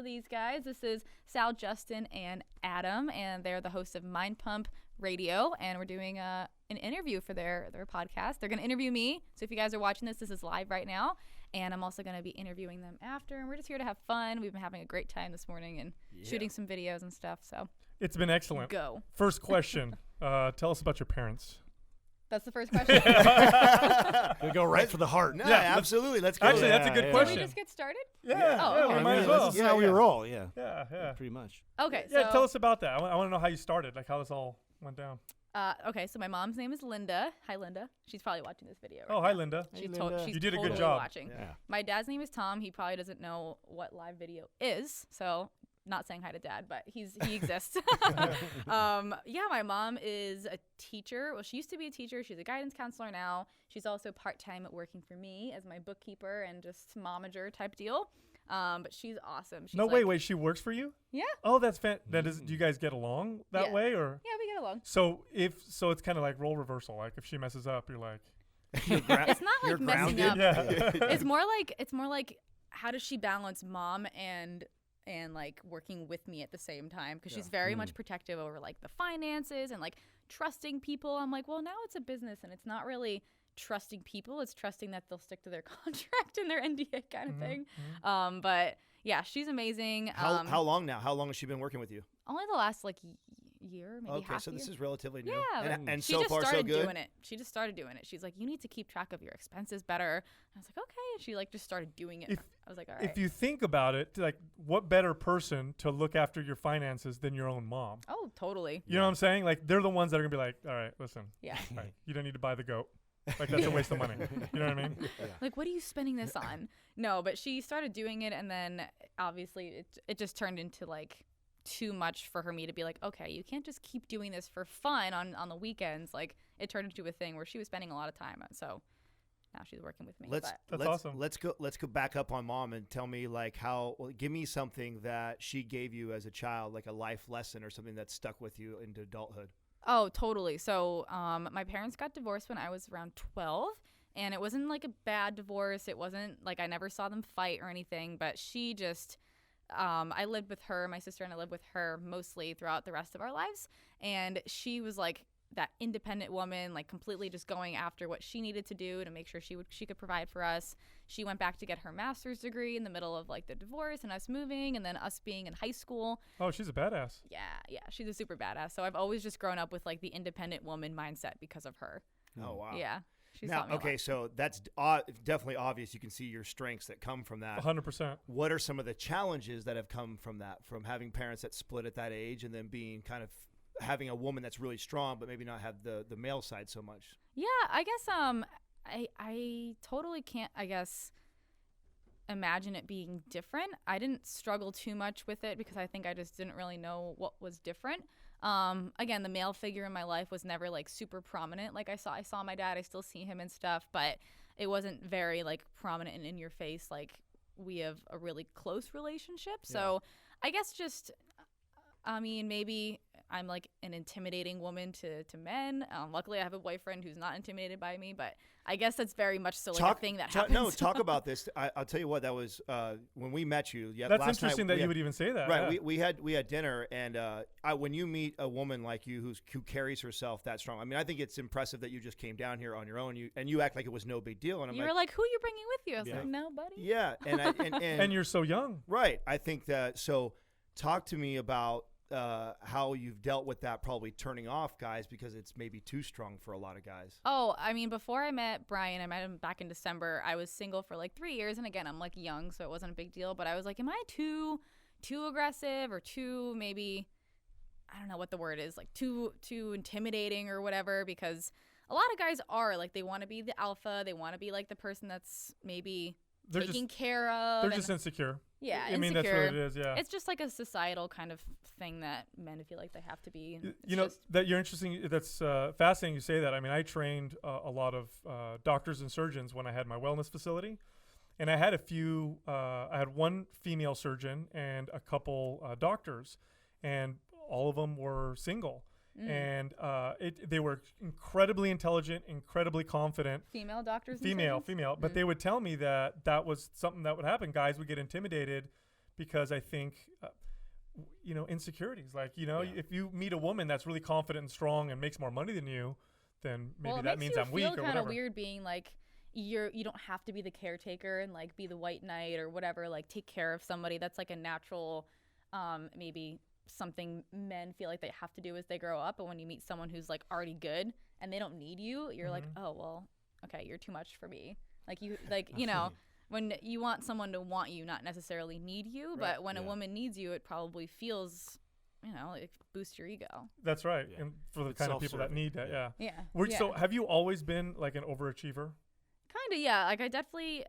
these guys. This is Sal, Justin, and Adam, and they're the hosts of Mind Pump Radio, and we're doing an interview for their podcast. They're going to interview me, so if you guys are watching this is live right now, and I'm also going to be interviewing them after, and we're just here to have fun. We've been having a great time this morning and shooting some videos and stuff, so. It's been excellent. Go. First question, tell us about your parents. That's the first question. We go right for the heart. No, absolutely. Let's go. Actually, that's a good question. Can we just get started? Yeah. Oh, okay. We might as well. This is how we roll. Yeah. Pretty much. Okay. Yeah, so, tell us about that. I want to know how you started, like how this all went down. Okay, so my mom's name is Linda. Hi, Linda. She's probably watching this video. Oh, hi, Linda. She's Linda. she's You did a good totally job. Watching. Yeah. My dad's name is Tom. He probably doesn't know what live video is, so not saying hi to Dad, but he exists. My mom is a teacher. Well, she used to be a teacher. She's a guidance counselor now. She's also part-time at working for me as my bookkeeper and just momager type deal. But she's awesome. She's Wait, she works for you? Yeah. Oh, that's that is. Do you guys get along that way, or? Yeah, we get along. So it's kind of like role reversal. Like if she messes up, you're like. It's not like messing up. Yeah. It's more like how does she balance mom and like working with me at the same time, because she's very much protective over like the finances and like trusting people. I'm like, well, now it's a business and it's not really trusting people, it's trusting that they'll stick to their contract and their NDA kind of thing. But yeah, she's amazing. How long now? How long has she been working with you? Only the last like year, maybe half so year. this is relatively new. Yeah, and she so just far so started good. doing it. She just started doing it. She's like, you need to keep track of your expenses better. And I was like, okay. And she like just started doing it. I was like, all right. If you think about it, like what better person to look after your finances than your own mom? Oh, totally. You know what I'm saying? Like they're the ones that are gonna be like, all right, listen. Yeah. All right, you don't need to buy the goat. Like that's a waste of money. You know what I mean? Like, what are you spending this on? No, but she started doing it, and then obviously it just turned into like too much for me to be like, okay, you can't just keep doing this for fun on the weekends. Like it turned into a thing where she was spending a lot of time on. So now she's working with me. That's awesome. Let's go back up on mom and tell me like give me something that she gave you as a child, like a life lesson or something that stuck with you into adulthood. Oh, totally. So my parents got divorced when I was around 12, and it wasn't like a bad divorce. It wasn't like I never saw them fight or anything, but she just I lived with her, my sister and I lived with her mostly throughout the rest of our lives, and she was like that independent woman, like completely just going after what she needed to do to make sure she could provide for us. She went back to get her master's degree in the middle of like the divorce and us moving and then us being in high school. Oh, she's a badass. Yeah, she's a super badass. So I've always just grown up with like the independent woman mindset because of her. Oh, wow. Yeah. She's Now, taught me a okay, lot. so that's definitely obvious. You can see your strengths that come from that. 100%. What are some of the challenges that have come from that, from having parents that split at that age and then being kind of having a woman that's really strong but maybe not have the male side so much? Yeah, I guess I totally can't, I guess, imagine it being different. I didn't struggle too much with it because I think I just didn't really know what was different. Again, the male figure in my life was never like super prominent. Like I saw my dad, I still see him and stuff, but it wasn't very like prominent and in your face. Like we have a really close relationship. So I guess just, I mean, maybe I'm like an intimidating woman to men. Luckily, I have a boyfriend who's not intimidated by me, but I guess that's very much still like a thing that happens. No, talk about this. I'll tell you what, that was when we met you. Yeah, That's last interesting night, that you would even say that. Right, Yeah. we had dinner, and when you meet a woman like you who carries herself that strong, I mean, I think it's impressive that you just came down here on your own. You act like it was no big deal, and I'm you were like, who are you bringing with you? I was like, no, buddy. Yeah, And you're so young. Right. I think that. So, talk to me about how you've dealt with that, probably turning off guys because it's maybe too strong for a lot of guys. Oh, I mean, before I met Brian, I met him back in December. I was single for like 3 years, and again, I'm like young, so it wasn't a big deal. But I was like, am I too aggressive or too maybe, I don't know what the word is, like too intimidating or whatever? Because a lot of guys are like, they want to be the alpha, they want to be like the person that's maybe taken care of. They're just insecure. Yeah, I mean, that's what it is, yeah. It's just like a societal kind of thing that men feel like they have to be. You know, that you're interesting. That's fascinating you say that. I mean, I trained a lot of doctors and surgeons when I had my wellness facility. And I had I had one female surgeon and a couple doctors. And all of them were single. And they were incredibly intelligent, incredibly confident. Female doctors? Female. But they would tell me that was something that would happen. Guys would get intimidated because I think, insecurities. Like, if you meet a woman that's really confident and strong and makes more money than you, then maybe that means I'm weak or whatever. It whatever. kind of weird being like, you don't have to be the caretaker and like be the white knight or whatever, like take care of somebody. That's like a natural, maybe something men feel like they have to do as they grow up. But when you meet someone who's like already good and they don't need you, you're like, oh, well, okay, you're too much for me. Like when you want someone to want you, not necessarily need you, but when a woman needs you, it probably feels, it boosts your ego. That's right. And for the kind of people that need that. Yeah. So have you always been like an overachiever? Kind of, yeah. Like I definitely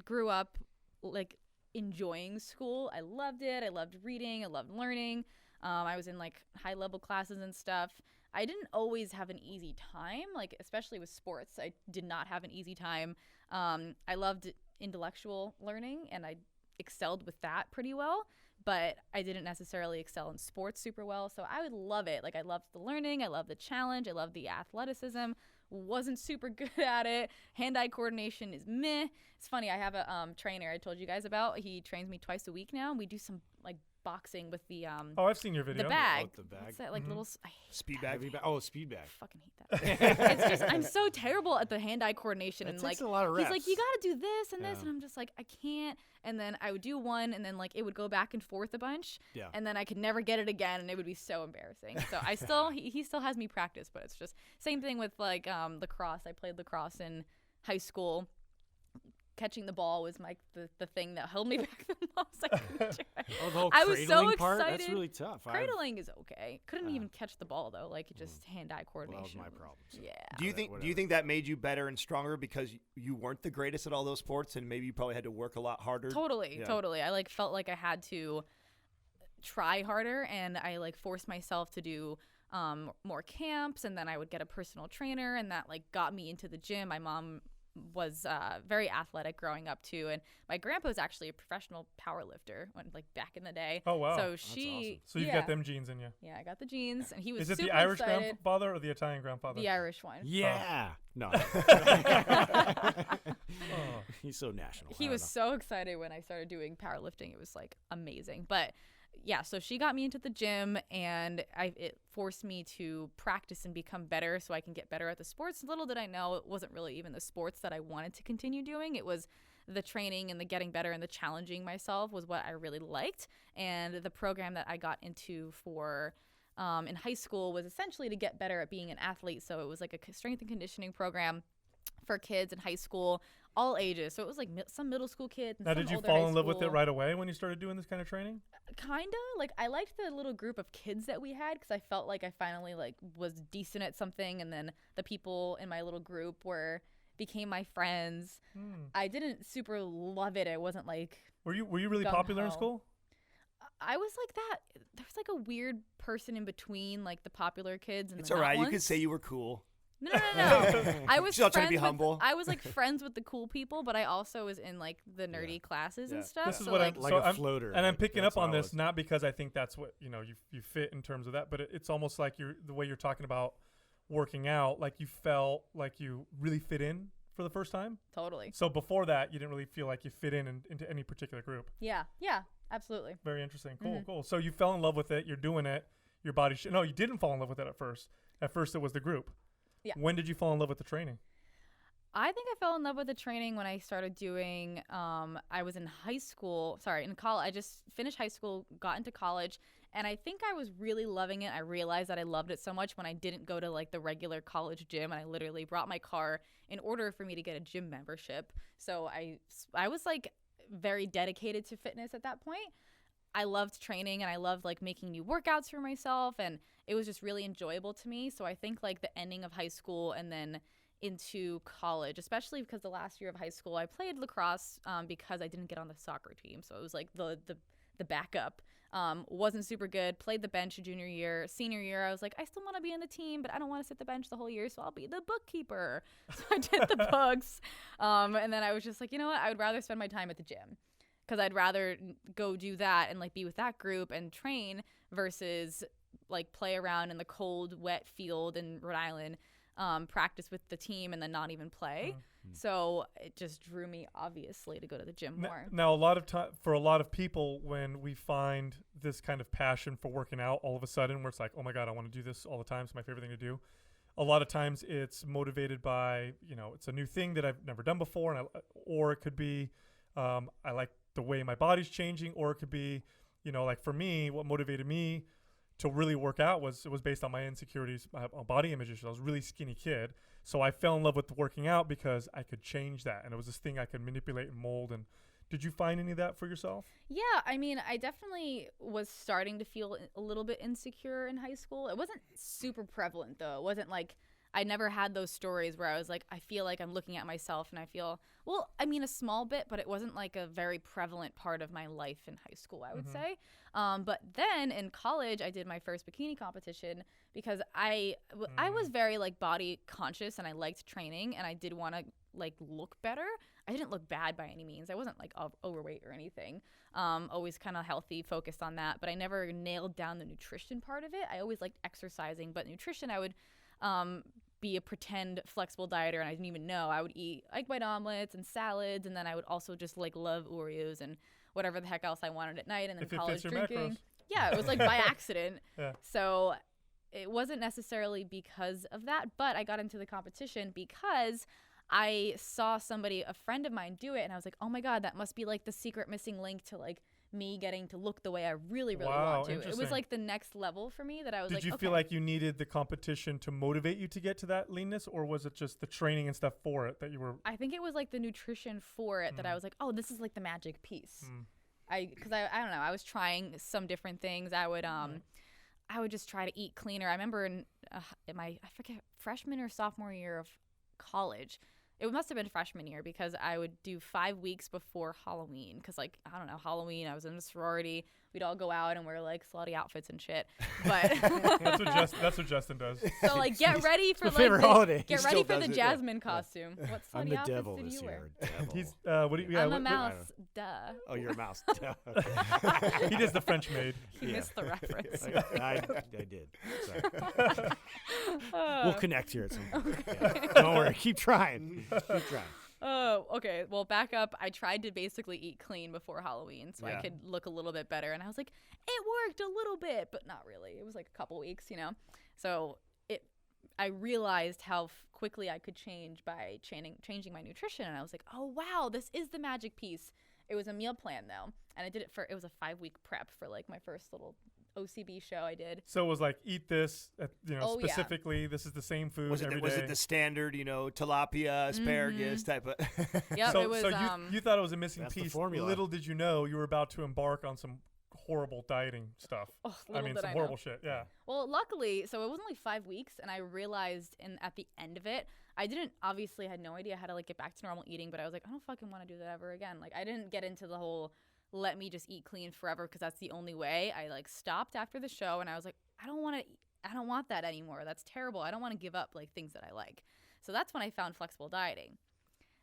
grew up like enjoying school. I loved it. I loved reading. I loved learning. I was in like high level classes and stuff. I didn't always have an easy time, like especially with sports. I did not have an easy time. I loved intellectual learning and I excelled with that pretty well, but I didn't necessarily excel in sports super well. So I would love it. Like I loved the learning. I loved the challenge. I loved the athleticism. Wasn't super good at it. Hand-eye coordination is meh. It's funny. I have a trainer I told you guys about. He trains me twice a week now. We do some like boxing with the I've seen your video. The bag. The bag. What's that like little? Speed bag. Oh, speed bag. I fucking hate that. It's just I'm so terrible at the hand-eye coordination It and takes like a lot of reps. he's like you got to do this and this and I'm just like I can't. And then I would do one and then like it would go back and forth a bunch. Yeah. And then I could never get it again and it would be so embarrassing. So I still he still has me practice, but it's just same thing with like lacrosse. I played lacrosse in high school. Catching the ball was the thing that held me back the most. I couldn't do it. Oh, the whole I was so cradling part? excited. That's really tough. Cradling is okay. Couldn't even catch the ball though. Like just hand-eye Well, coordination. that was my problem. So. Yeah. Do you think that made you better and stronger because you weren't the greatest at all those sports and maybe you probably had to work a lot harder? Totally. Yeah. Totally. I like felt like I had to try harder and I like forced myself to do more camps and then I would get a personal trainer and that like got me into the gym. My mom was very athletic growing up too, and my grandpa was actually a professional power lifter when like back in the day. Oh wow! So That's awesome. So you've got them genes in you. Yeah, I got the genes, and he was. Is it super the Irish excited. grandfather or the Italian grandfather? The Irish one. Yeah. No. He's so national. He was so excited when I started doing powerlifting. It was like amazing. But yeah, so she got me into the gym and it forced me to practice and become better so I can get better at the sports. Little did I know it wasn't really even the sports that I wanted to continue doing. It was the training and the getting better and the challenging myself was what I really liked. And the program that I got into for in high school was essentially to get better at being an athlete. So it was like a strength and conditioning program for kids in high school, all ages. So it was like some middle school kids. And now, some did you older fall high in love with school. it right away when you started doing this kind of training? Kinda. Like I liked the little group of kids that we had because I felt like I finally like was decent at something, and then the people in my little group became my friends. I didn't super love it. I wasn't like. Were you really popular in school? I was like that. There was like a weird person in between like the popular kids and It's the all right. not You ones. could say you were cool. No. I was She's not trying to be friends humble. I was like friends with the cool people, but I also was in like the nerdy classes and stuff. This is so what like, like a floater. And I'm picking That's up on how I this was. not because I think that's what you fit in terms of that, but it's almost like the way you're talking about working out, like you felt like you really fit in for the first time. totally. So before that, you didn't really feel like you fit into any particular group. Yeah, absolutely. Very interesting. Cool. So you fell in love with it. You're doing it. Your body. No, you didn't fall in love with it at first. At first, it was the group. Yeah. When did you fall in love with the training? I think I fell in love with the training when I started doing, I was in in college. I just finished high school, got into college, and I think I was really loving it. I realized that I loved it so much when I didn't go to like the regular college gym, and I literally brought my car in order for me to get a gym membership. So I was like very dedicated to fitness at that point. I loved training and I loved like making new workouts for myself, and it was just really enjoyable to me. So I think like the ending of high school and then into college, especially because the last year of high school I played lacrosse because I didn't get on the soccer team. So it was like the backup. Wasn't super good. Played the bench junior year. Senior year, I was like, I still want to be in the team, but I don't want to sit the bench the whole year, so I'll be the bookkeeper. So I did the books. And then I was just like, you know what? I would rather spend my time at the gym because I'd rather go do that and like be with that group and train versus like play around in the cold, wet field in Rhode Island, practice with the team and then not even play. So it just drew me, obviously, to go to the gym more. Now, a lot of time for a lot of people, when we find this kind of passion for working out, all of a sudden, where it's like, oh my God, I want to do this all the time. It's my favorite thing to do. A lot of times, it's motivated by, it's a new thing that I've never done before, or it could be, I like the way my body's changing, or it could be, like for me, what motivated me to really work out was based on my insecurities, my body image issues. I was a really skinny kid. So I fell in love with working out because I could change that. And it was this thing I could manipulate and mold. And did you find any of that for yourself? Yeah, I mean, I definitely was starting to feel a little bit insecure in high school. It wasn't super prevalent, though. It wasn't like I never had those stories where I was like, I feel like I'm looking at myself and I feel, well, I mean, a small bit, but it wasn't like a very prevalent part of my life in high school, I would say. But then in college, I did my first bikini competition because I was very like body conscious and I liked training and I did want to like look better. I didn't look bad by any means. I wasn't like overweight or anything. Always kind of healthy, focused on that. But I never nailed down the nutrition part of it. I always liked exercising, but nutrition, I would be a pretend flexible dieter and I didn't even know. I would eat egg white omelets and salads, and then I would also just like love Oreos and whatever the heck else I wanted at night, and then if college it fits your drinking. macros. Yeah, it was like by accident. Yeah. So it wasn't necessarily because of that, but I got into the competition because I saw a friend of mine do it, and I was like, oh my God, that must be like the secret missing link to like me getting to look the way I really, really want to. It was like the next level for me that I was Did like, you okay. feel like you needed the competition to motivate you to get to that leanness, or was it just the training and stuff for it that you were? I think it was like the nutrition for it that I was like, oh, this is like the magic piece. Because I don't know, I was trying some different things. I would just try to eat cleaner. I remember in my, I forget, freshman or sophomore year of college, it must have been freshman year, because I would do 5 weeks before Halloween. Because, like, I don't know, Halloween, I was in a sorority. We'd all go out and wear, like, slutty outfits and shit. But that's what Justin does. So, like, get ready for, my favorite holiday. Get ready for the Jasmine costume. What I'm slutty the outfits devil did this you wear? year. Devil. He's what do you? Yeah, I'm a mouse. Duh. Oh, you're a mouse. he does the French maid. You missed the reference. I did. Sorry. Uh, We'll connect here at some point. Yeah. Don't worry. Keep trying. Keep trying. Oh, okay. Well, back up. I tried to basically eat clean before Halloween so I could look a little bit better. And I was like, it worked a little bit, but not really. It was like a couple weeks, So I realized how quickly I could change by changing my nutrition. And I was like, oh, wow, this is the magic piece. It was a meal plan, though. And I did it was a 5-week prep for like my first little OCB show I did. So it was like, eat this, specifically. This is the same food every day. Was it the standard, tilapia, asparagus type of? Yep, it was. So you thought it was a missing That's the piece. formula. Little did you know you were about to embark on some horrible dieting stuff. Oh, some horrible shit. Yeah. Well, luckily, so it was only 5 weeks, and I realized at the end of it, I had no idea how to like get back to normal eating, but I was like, I don't fucking want to do that ever again. Like, I didn't get into the whole let me just eat clean forever because that's the only way. I like stopped after the show, and I was like, I don't want that anymore. That's terrible. I don't want to give up like things that I like. So that's when I found flexible dieting.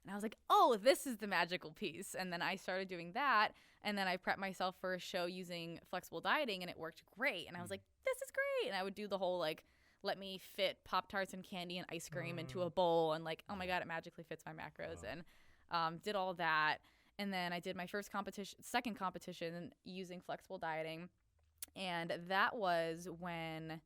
And I was like, oh, this is the magical piece. And then I started doing that. And then I prepped myself for a show using flexible dieting, and it worked great. And I was like, this is great. And I would do the whole like, let me fit Pop-Tarts and candy and ice cream into a bowl. And like, oh my God, it magically fits my macros. And did all that. And then I did my second competition using flexible dieting. And that was when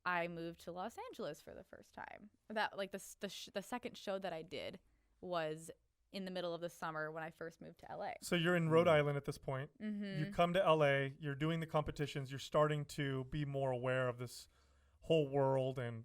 I moved to Los Angeles for the first time. That like the second show that I did was in the middle of the summer when I first moved to LA. So you're in Rhode Island at this point. Mm-hmm. You come to LA, you're doing the competitions, you're starting to be more aware of this whole world and,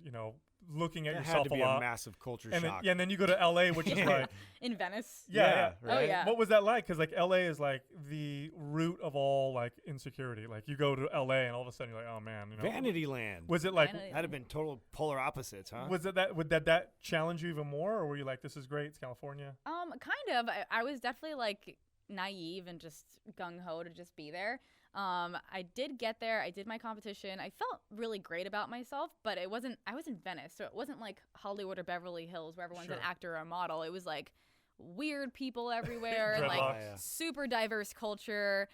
looking at yourself had to be a lot. A massive culture and shock. then you go to LA, which is like in Venice. Yeah. Right? Oh yeah. What was that like? Because like LA is like the root of all like insecurity. Like you go to LA and all of a sudden you're like, oh man, Vanity land. Was it like Vanity. That'd have been total polar opposites, huh? Was it that would that challenge you even more, or were you like, this is great, it's California? Kind of. I was definitely like naive and just gung ho to just be there. I did get there. I did my competition. I felt really great about myself, but I was in Venice, so it wasn't like Hollywood or Beverly Hills where everyone's an actor or a model. It was like weird people everywhere and like Dreadlocks. super diverse culture,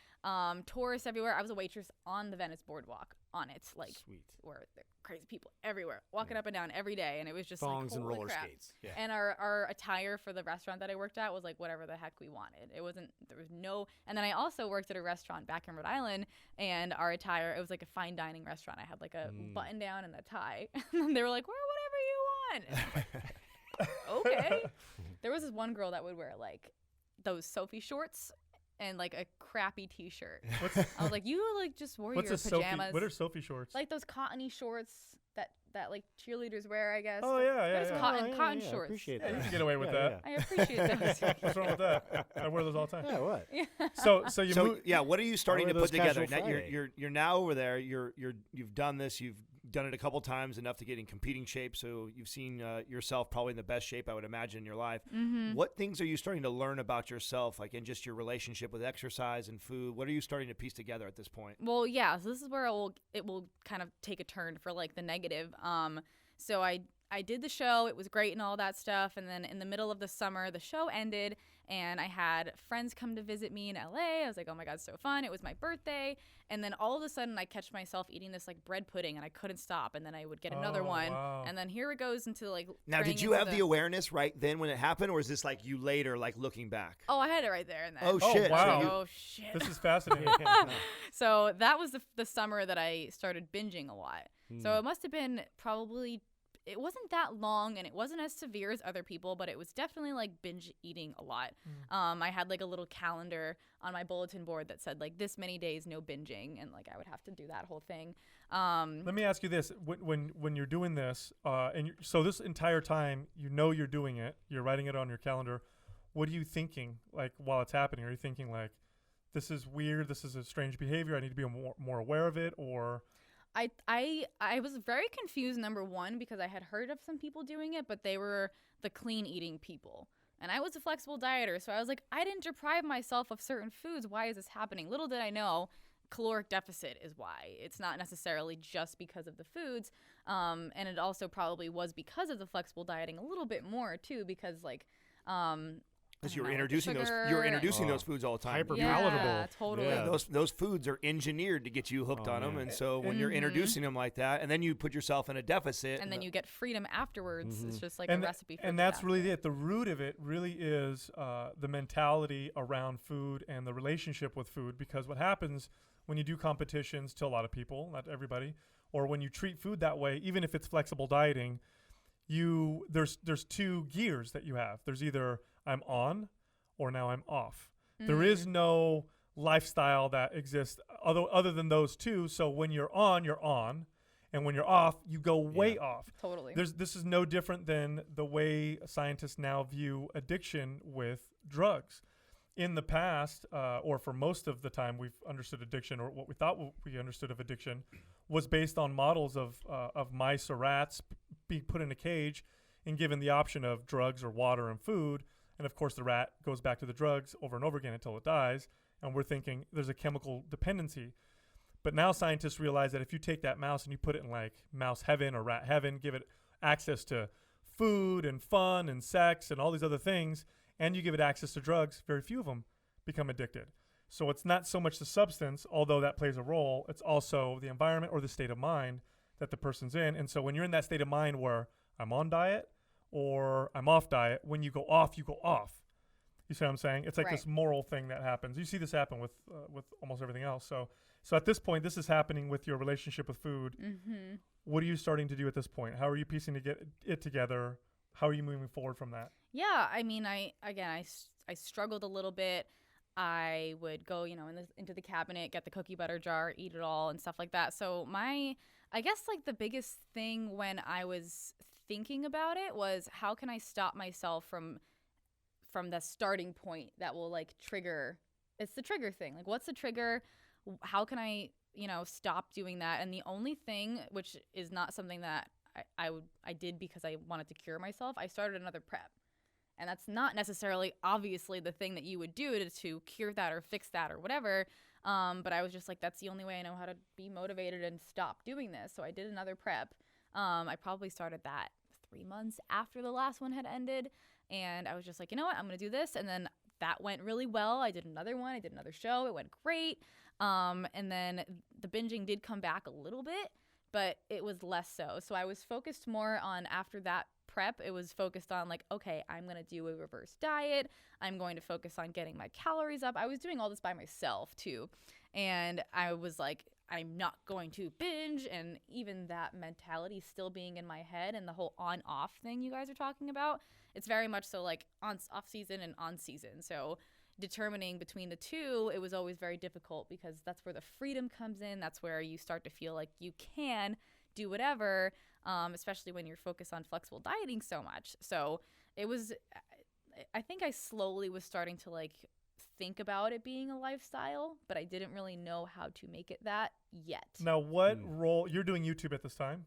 tourists everywhere. I was a waitress on the Venice boardwalk on it, like Sweet. where there are crazy people everywhere, walking up and down every day, and it was just Thongs like, and holy roller crap. skates. Yeah. And our attire for the restaurant that I worked at was like whatever the heck we wanted. There was no, and then I also worked at a restaurant back in Rhode Island, and our attire, it was like a fine dining restaurant. I had like a button down and a tie, and they were like, wear whatever you want. And okay. There was this one girl that would wear like those Sophie shorts and like a crappy t-shirt. I was like, you like just wore What's your a Sophie? pajamas. What are Sophie shorts? Like those cottony shorts that like cheerleaders wear, I guess. Oh, yeah, They're just yeah. cotton I shorts. appreciate Yeah, that. you can get away with that. I appreciate those. What's wrong with that? I wear those all the time. Yeah, what? So you So move. yeah, what are you starting wear to those put together? casual Now, Friday. you're now over there. You've done this. You've done it a couple times, enough to get in competing shape. So you've seen yourself probably in the best shape I would imagine in your life. Mm-hmm. What things are you starting to learn about yourself, like in just your relationship with exercise and food? What are you starting to piece together at this point? Well, yeah. So this is where it will kind of take a turn for like the negative. So I did the show. It was great and all that stuff. And then in the middle of the summer, the show ended, and I had friends come to visit me in LA. I was like, oh my God, so fun. It was my birthday. And then all of a sudden, I catch myself eating this like bread pudding, and I couldn't stop. And then I would get another one. Wow. And then here it goes into like. Now, turning did you into have the awareness right then when it happened, or is this like you later, like looking back? Oh, I had it right there and then. Oh, Oh, shit! wow. So you- Oh shit. This is fascinating. So that was the summer that I started binging a lot. So it must have been probably, it wasn't that long and it wasn't as severe as other people, but it was definitely like binge eating a lot. I had like a little calendar on my bulletin board that said like this many days no binging, and like I would have to do that whole thing. Let me ask you this: when you're doing this, so this entire time you're doing it, you're writing it on your calendar. What are you thinking like while it's happening? Are you thinking like, this is weird, this is a strange behavior, I need to be more aware of it, or? I was very confused, number one, because I had heard of some people doing it, but they were the clean eating people. And I was a flexible dieter, so I was like, I didn't deprive myself of certain foods. Why is this happening? Little did I know, caloric deficit is why. It's not necessarily just because of the foods. And it also probably was because of the flexible dieting a little bit more too, because like, Because I you're don't know, introducing those, sugar you're and- introducing those foods all the time. Hyper yeah, palatable. totally. Yeah. Those foods are engineered to get you hooked Oh, on them, man. and so when you're introducing them like that, and then you put yourself in a deficit, And then you get freedom afterwards. It's just like and a recipe for and that's disaster. really it. The root of it really is the mentality around food and the relationship with food. Because what happens when you do competitions, to a lot of people, not everybody, or when you treat food that way, even if it's flexible dieting, there's two gears that you have. There's either I'm on or now I'm off. There is no lifestyle that exists other than those two. So when you're on, and when you're off, you go way off. Totally. This is no different than the way scientists now view addiction with drugs. In the past, or for most of the time, we've understood addiction, or what we thought we understood of addiction, was based on models of mice or rats being put in a cage and given the option of drugs or water and food. And of course, the rat goes back to the drugs over and over again until it dies. And we're thinking there's a chemical dependency. But now scientists realize that if you take that mouse and you put it in like mouse heaven or rat heaven, give it access to food and fun and sex and all these other things, and you give it access to drugs, very few of them become addicted. So it's not so much the substance, although that plays a role. It's also the environment or the state of mind that the person's in. And so when you're in that state of mind where I'm on diet or I'm off diet, when you go off, you go off. You see what I'm saying? It's like Right. this moral thing that happens. You see this happen with almost everything else. So at this point, this is happening with your relationship with food. Mm-hmm. What are you starting to do at this point? How are you piecing to get it together? How are you moving forward from that? Yeah, I mean, I struggled a little bit. I would go, into the cabinet, get the cookie butter jar, eat it all, and stuff like that. So I guess like the biggest thing when I was thinking about it was how can I stop myself from the starting point that will like trigger. It's the trigger thing. Like, what's the trigger? How can I, stop doing that? And the only thing, which is not something that I did because I wanted to cure myself, I started another prep. And that's not necessarily obviously the thing that you would do to cure that or fix that or whatever. But I was just like, that's the only way I know how to be motivated and stop doing this. So I did another prep. I probably started that 3 months after the last one had ended. And I was just like, you know what, I'm going to do this. And then that went really well. I did another one. I did another show. It went great. And then the binging did come back a little bit, but it was less so. So I was focused more on, after that prep, it was focused on like, okay, I'm going to do a reverse diet. I'm going to focus on getting my calories up. I was doing all this by myself too. And I was like, I'm not going to binge. And even that mentality still being in my head, and the whole on-off thing you guys are talking about, it's very much so like off season and on season. So determining between the two, it was always very difficult, because that's where the freedom comes in. That's where you start to feel like you can do whatever, especially when you're focused on flexible dieting so much. So it was, I think I slowly was starting to like think about it being a lifestyle, but I didn't really know how to make it that yet. Now, what role, you're doing YouTube at this time?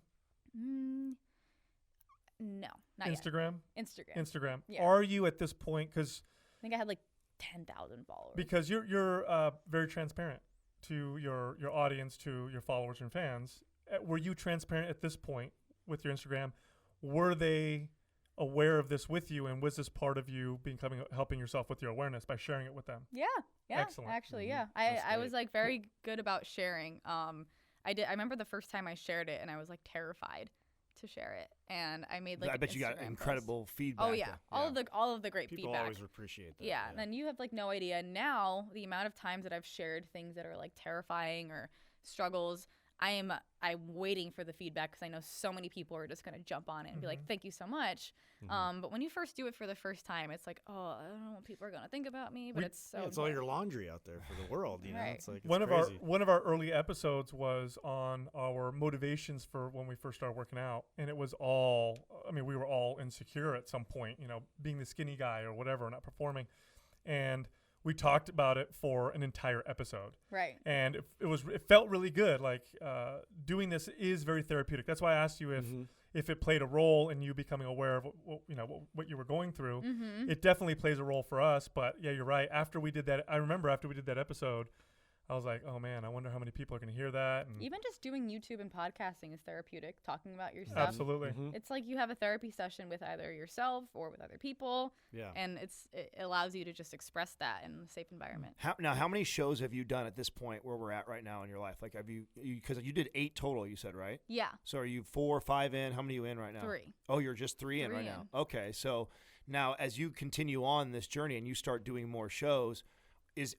No, not Instagram? yet. Instagram. Yeah. Are you at this point, because I think I had like 10,000 followers. Because you're very transparent to your audience, to your followers and fans. Were you transparent at this point with your Instagram? Were they aware of this with you, and was this part of you helping yourself with your awareness by sharing it with them? Yeah. Excellent. Actually, Mhm. yeah. I was like very good about sharing. I remember the first time I shared it, and I was like terrified to share it, and I made like I bet you got Instagram incredible feedback. post. Oh yeah, all of the great People feedback. always appreciate that. Yeah, and you have like no idea now the amount of times that I've shared things that are like terrifying or struggles. I'm waiting for the feedback, because I know so many people are just going to jump on it and be like, thank you so much. But when you first do it for the first time, it's like, oh, I don't know what people are going to think about me, but it's so it's all your laundry out there for the world, you know. Right. It's like, it's One crazy. of our early episodes was on our motivations for when we first started working out, and it was all, I mean, we were all insecure at some point, you know, being the skinny guy or whatever, not performing, and we talked about it for an entire episode. Right. And it felt really good. Like doing this is very therapeutic. That's why I asked you if it played a role in you becoming aware of what you were going through. It definitely plays a role for us. But yeah, you're right. After we did that, I remember after we did that episode, I was like, oh man, I wonder how many people are going to hear that. And Even just doing YouTube and podcasting is therapeutic, talking about your stuff. absolutely. It's like you have a therapy session with either yourself or with other people. Yeah. And it allows you to just express that in a safe environment. How many shows have you done at this point where we're at right now in your life? Like, have you because you did 8 total, you said, right? Yeah. So are you 4 or 5 in? How many are you in right now? 3. Oh, you're just 3 in right now. Okay, so now as you continue on this journey and you start doing more shows,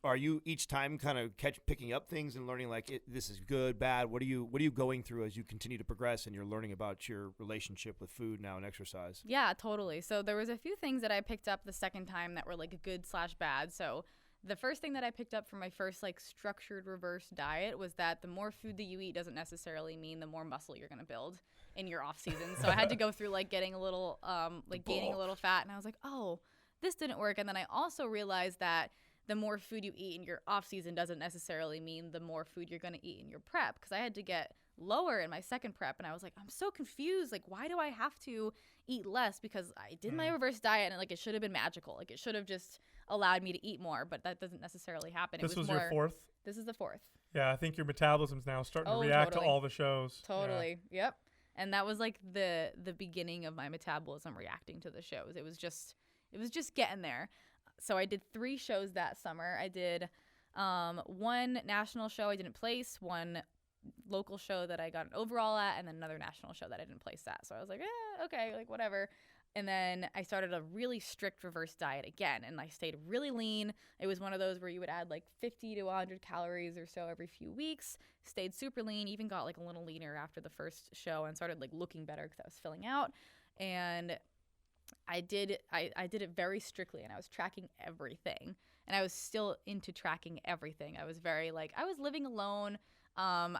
are you each time kind of picking up things and learning like this is good, bad? What are you going through as you continue to progress and you're learning about your relationship with food now and exercise? Yeah, totally. So there was a few things that I picked up the second time that were like good/bad. So the first thing that I picked up from my first like structured reverse diet was that the more food that you eat doesn't necessarily mean the more muscle you're going to build in your off season. So I had to go through like getting a little gaining a little fat, and I was like, oh, this didn't work. And then I also realized that the more food you eat in your off season doesn't necessarily mean the more food you're going to eat in your prep, because I had to get lower in my second prep, and I was like, I'm so confused. Like, why do I have to eat less? Because I did my reverse diet, and like it should have been magical. Like it should have just allowed me to eat more, but that doesn't necessarily happen. This was your 4th? This is the 4th. Yeah, I think your metabolism's now starting to react to all the shows. Totally. Yeah. Yep. And that was like the beginning of my metabolism reacting to the shows. It was just getting there. So I did 3 shows that summer. I did 1 national show I didn't place, 1 local show that I got an overall at, and then another national show that I didn't place at. So I was like, okay, like whatever. And then I started a really strict reverse diet again, and I stayed really lean. It was one of those where you would add like 50 to 100 calories or so every few weeks, stayed super lean, even got like a little leaner after the first show and started like looking better because I was filling out. And I did it very strictly, and I was tracking everything, and I was still into tracking everything. I was very I was living alone. I'm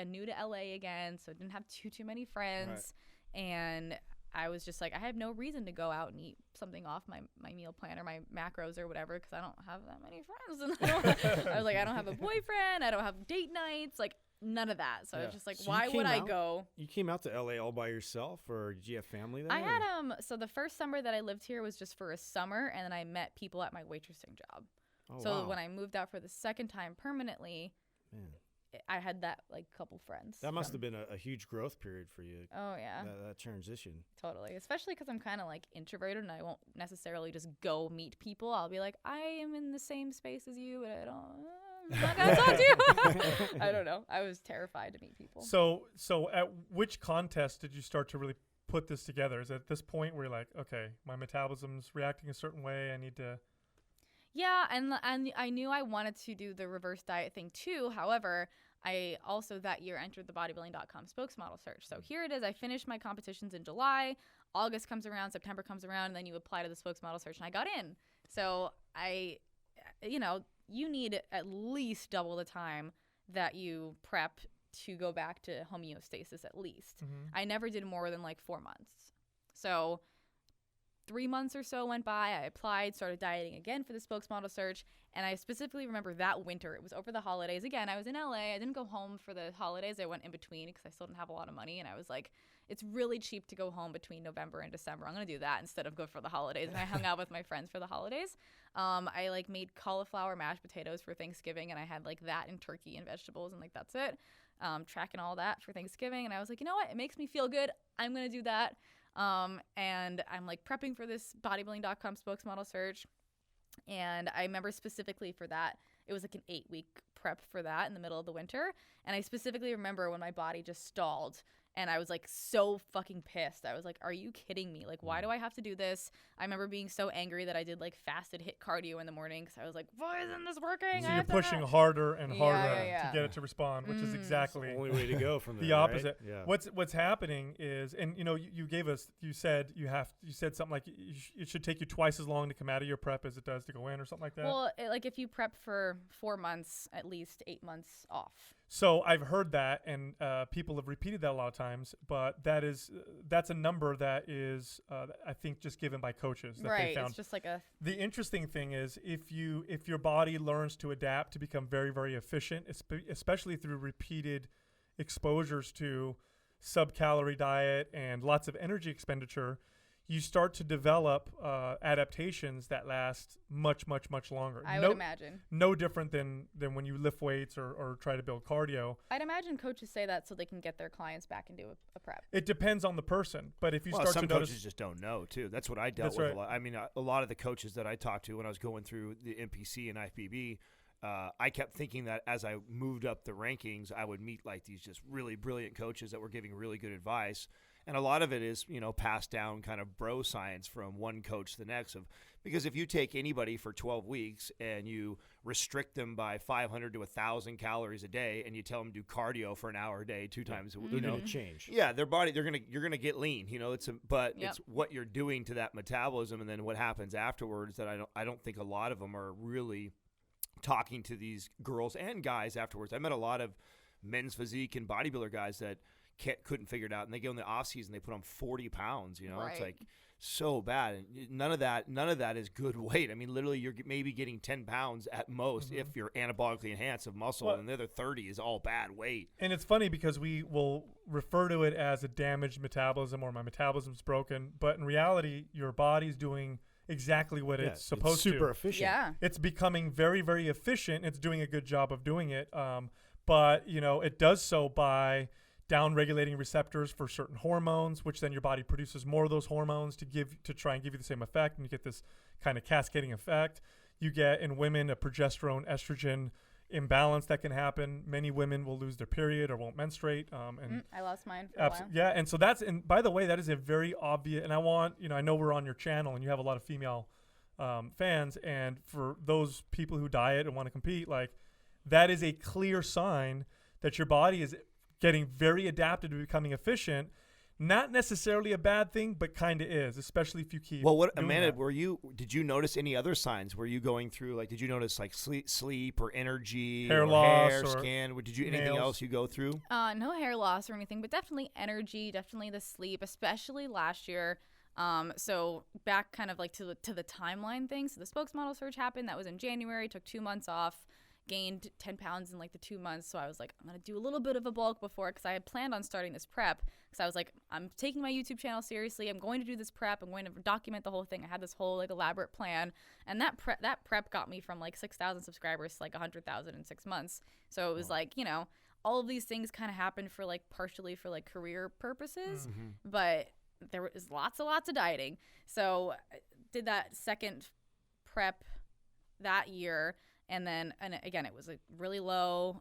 new to LA again, so I didn't have too many friends, and I was just like, I have no reason to go out and eat something off my meal plan or my macros or whatever, because I don't have that many friends. And I was like, I don't have a boyfriend, I don't have date nights, like none of that. So I was just like, why would I go? You came out to LA all by yourself, or did you have family there? I had so the first summer that I lived here was just for a summer, and then I met people at my waitressing job. Oh, so wow. when I moved out for the second time permanently, Man. I had that like couple friends. That must have been a huge growth period for you. Oh yeah, That transition. totally. Especially because I'm kind of like introverted and I won't necessarily just go meet people. I'll be like, I am in the same space as you, but I'm not gonna talk to you. I don't know. I was terrified to meet people. So at which contest did you start to really put this together? Is it at this point where you're like, okay, my metabolism's reacting a certain way, I need to... Yeah, and I knew I wanted to do the reverse diet thing too. However, I also that year entered the bodybuilding.com spokesmodel search. So here it is. I finished my competitions in July. August comes around, September comes around, and then you apply to the spokesmodel search, and I got in. So you need at least double the time that you prep to go back to homeostasis at least. I never did more than like 4 months. So 3 months or so went by. I applied, started dieting again for the spokesmodel search. And I specifically remember that winter. It was over the holidays. Again, I was in LA. I didn't go home for the holidays. I went in between because I still didn't have a lot of money. And I was like, it's really cheap to go home between November and December. I'm going to do that instead of go for the holidays. And I hung out with my friends for the holidays. I like made cauliflower mashed potatoes for Thanksgiving. And I had like that and turkey and vegetables. And like, that's it. Tracking all that for Thanksgiving. And I was like, you know what? It makes me feel good. I'm going to do that. And I'm like prepping for this bodybuilding.com spokesmodel search. And I remember specifically for that, it was like an 8-week prep for that in the middle of the winter. And I specifically remember when my body just stalled and I was like so fucking pissed. I was like, are you kidding me? Like, why do I have to do this? I remember being so angry that I did like fasted HIIT cardio in the morning because I was like, why isn't this working? So you're pushing harder and harder Yeah. to get it to respond, which is exactly It's the only way to go from there, the opposite. Right? Yeah. What's happening is, and you said something like it should take you twice as long to come out of your prep as it does to go in, or something like that. Well, like if you prep for 4 months, at least 8 months off. So I've heard that, and people have repeated that a lot of times. But that's a number that is, I think, just given by coaches that they found. It's just like a. The interesting thing is if your body learns to adapt to become very, very efficient, especially through repeated exposures to sub-calorie diet and lots of energy expenditure, you start to develop adaptations that last much, much, much longer. I would imagine. No different than when you lift weights or try to build cardio. I'd imagine coaches say that so they can get their clients back into a prep. It depends on the person, but if you start some to notice, coaches just don't know too. That's what I dealt That's with right. a lot. I mean, a lot of the coaches that I talked to when I was going through the NPC and IFBB, I kept thinking that as I moved up the rankings, I would meet like these just really brilliant coaches that were giving really good advice. And a lot of it is, passed down kind of bro science from one coach to the next. Because if you take anybody for 12 weeks and you restrict them by 500 to 1,000 calories a day, and you tell them to do cardio for an hour a day, 2 times, They're going to change. Yeah, their body, you're gonna get lean. It's what you're doing to that metabolism, and then what happens afterwards. That I don't think a lot of them are really talking to these girls and guys afterwards. I met a lot of men's physique and bodybuilder guys that couldn't figure it out, and they go in the off season, they put on 40 pounds. Right. It's like so bad, and none of that is good weight. I mean, literally, you're maybe getting 10 pounds at most if you're anabolically enhanced of muscle, and the other 30 is all bad weight. and it's funny because we will refer to it as a damaged metabolism or my metabolism's broken, but in reality, your body's doing exactly what it's supposed to. Super efficient. Yeah. It's becoming very, very efficient. It's doing a good job of doing it, but it does so by down-regulating receptors for certain hormones, which then your body produces more of those hormones to try and give you the same effect, and you get this kind of cascading effect. You get in women a progesterone estrogen imbalance that can happen. Many women will lose their period or won't menstruate. I lost mine for a while. Yeah, and so and by the way, that is a very obvious. And I know we're on your channel and you have a lot of female fans, and for those people who diet and want to compete, like that is a clear sign that your body is getting very adapted to becoming efficient. Not necessarily a bad thing, but kind of is, especially if you keep. Well, doing Amanda, that. did you notice any other signs? Were you going through, like, did you notice like sleep or energy, Hair or loss, hair, or skin? Did you anything nails? else you go through? No hair loss or anything, but definitely energy, definitely the sleep, especially last year. So back kind of like to the timeline thing. So the spokesmodel search happened. That was in January. Took 2 months off. Gained 10 pounds in like the 2 months. So I was like, I'm going to do a little bit of a bulk before, because I had planned on starting this prep. Because I was like, I'm taking my YouTube channel seriously. I'm going to do this prep. I'm going to document the whole thing. I had this whole like elaborate plan. And that prep got me from like 6,000 subscribers to like 100,000 in 6 months. So it was like, all of these things kind of happened for like partially for like career purposes, but there was lots of dieting. So I did that second prep that year, and again it was like really low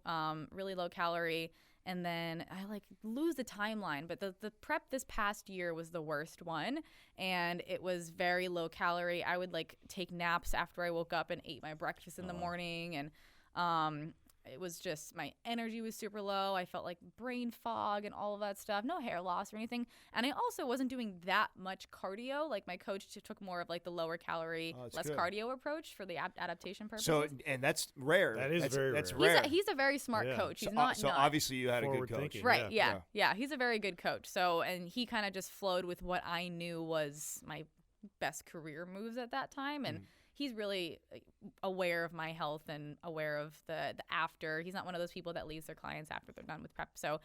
calorie. And then I like lose the timeline, but the prep this past year was the worst one, and it was very low calorie. I would like take naps after I woke up and ate my breakfast in the morning, and it was just my energy was super low. I felt like brain fog and all of that stuff. No hair loss or anything. And I also wasn't doing that much cardio. Like my coach took more of like the lower calorie, less good. cardio approach for the adaptation purposes. So, and that's rare. That's very that's rare. rare. He's a very smart coach. He's so, not so nuts. obviously you had a good Forward coach. thinking. Right. Yeah. Yeah. He's a very good coach. So, and he kind of just flowed with what I knew was my best career moves at that time. And he's really aware of my health and aware of the after. He's not one of those people that leaves their clients after they're done with prep. So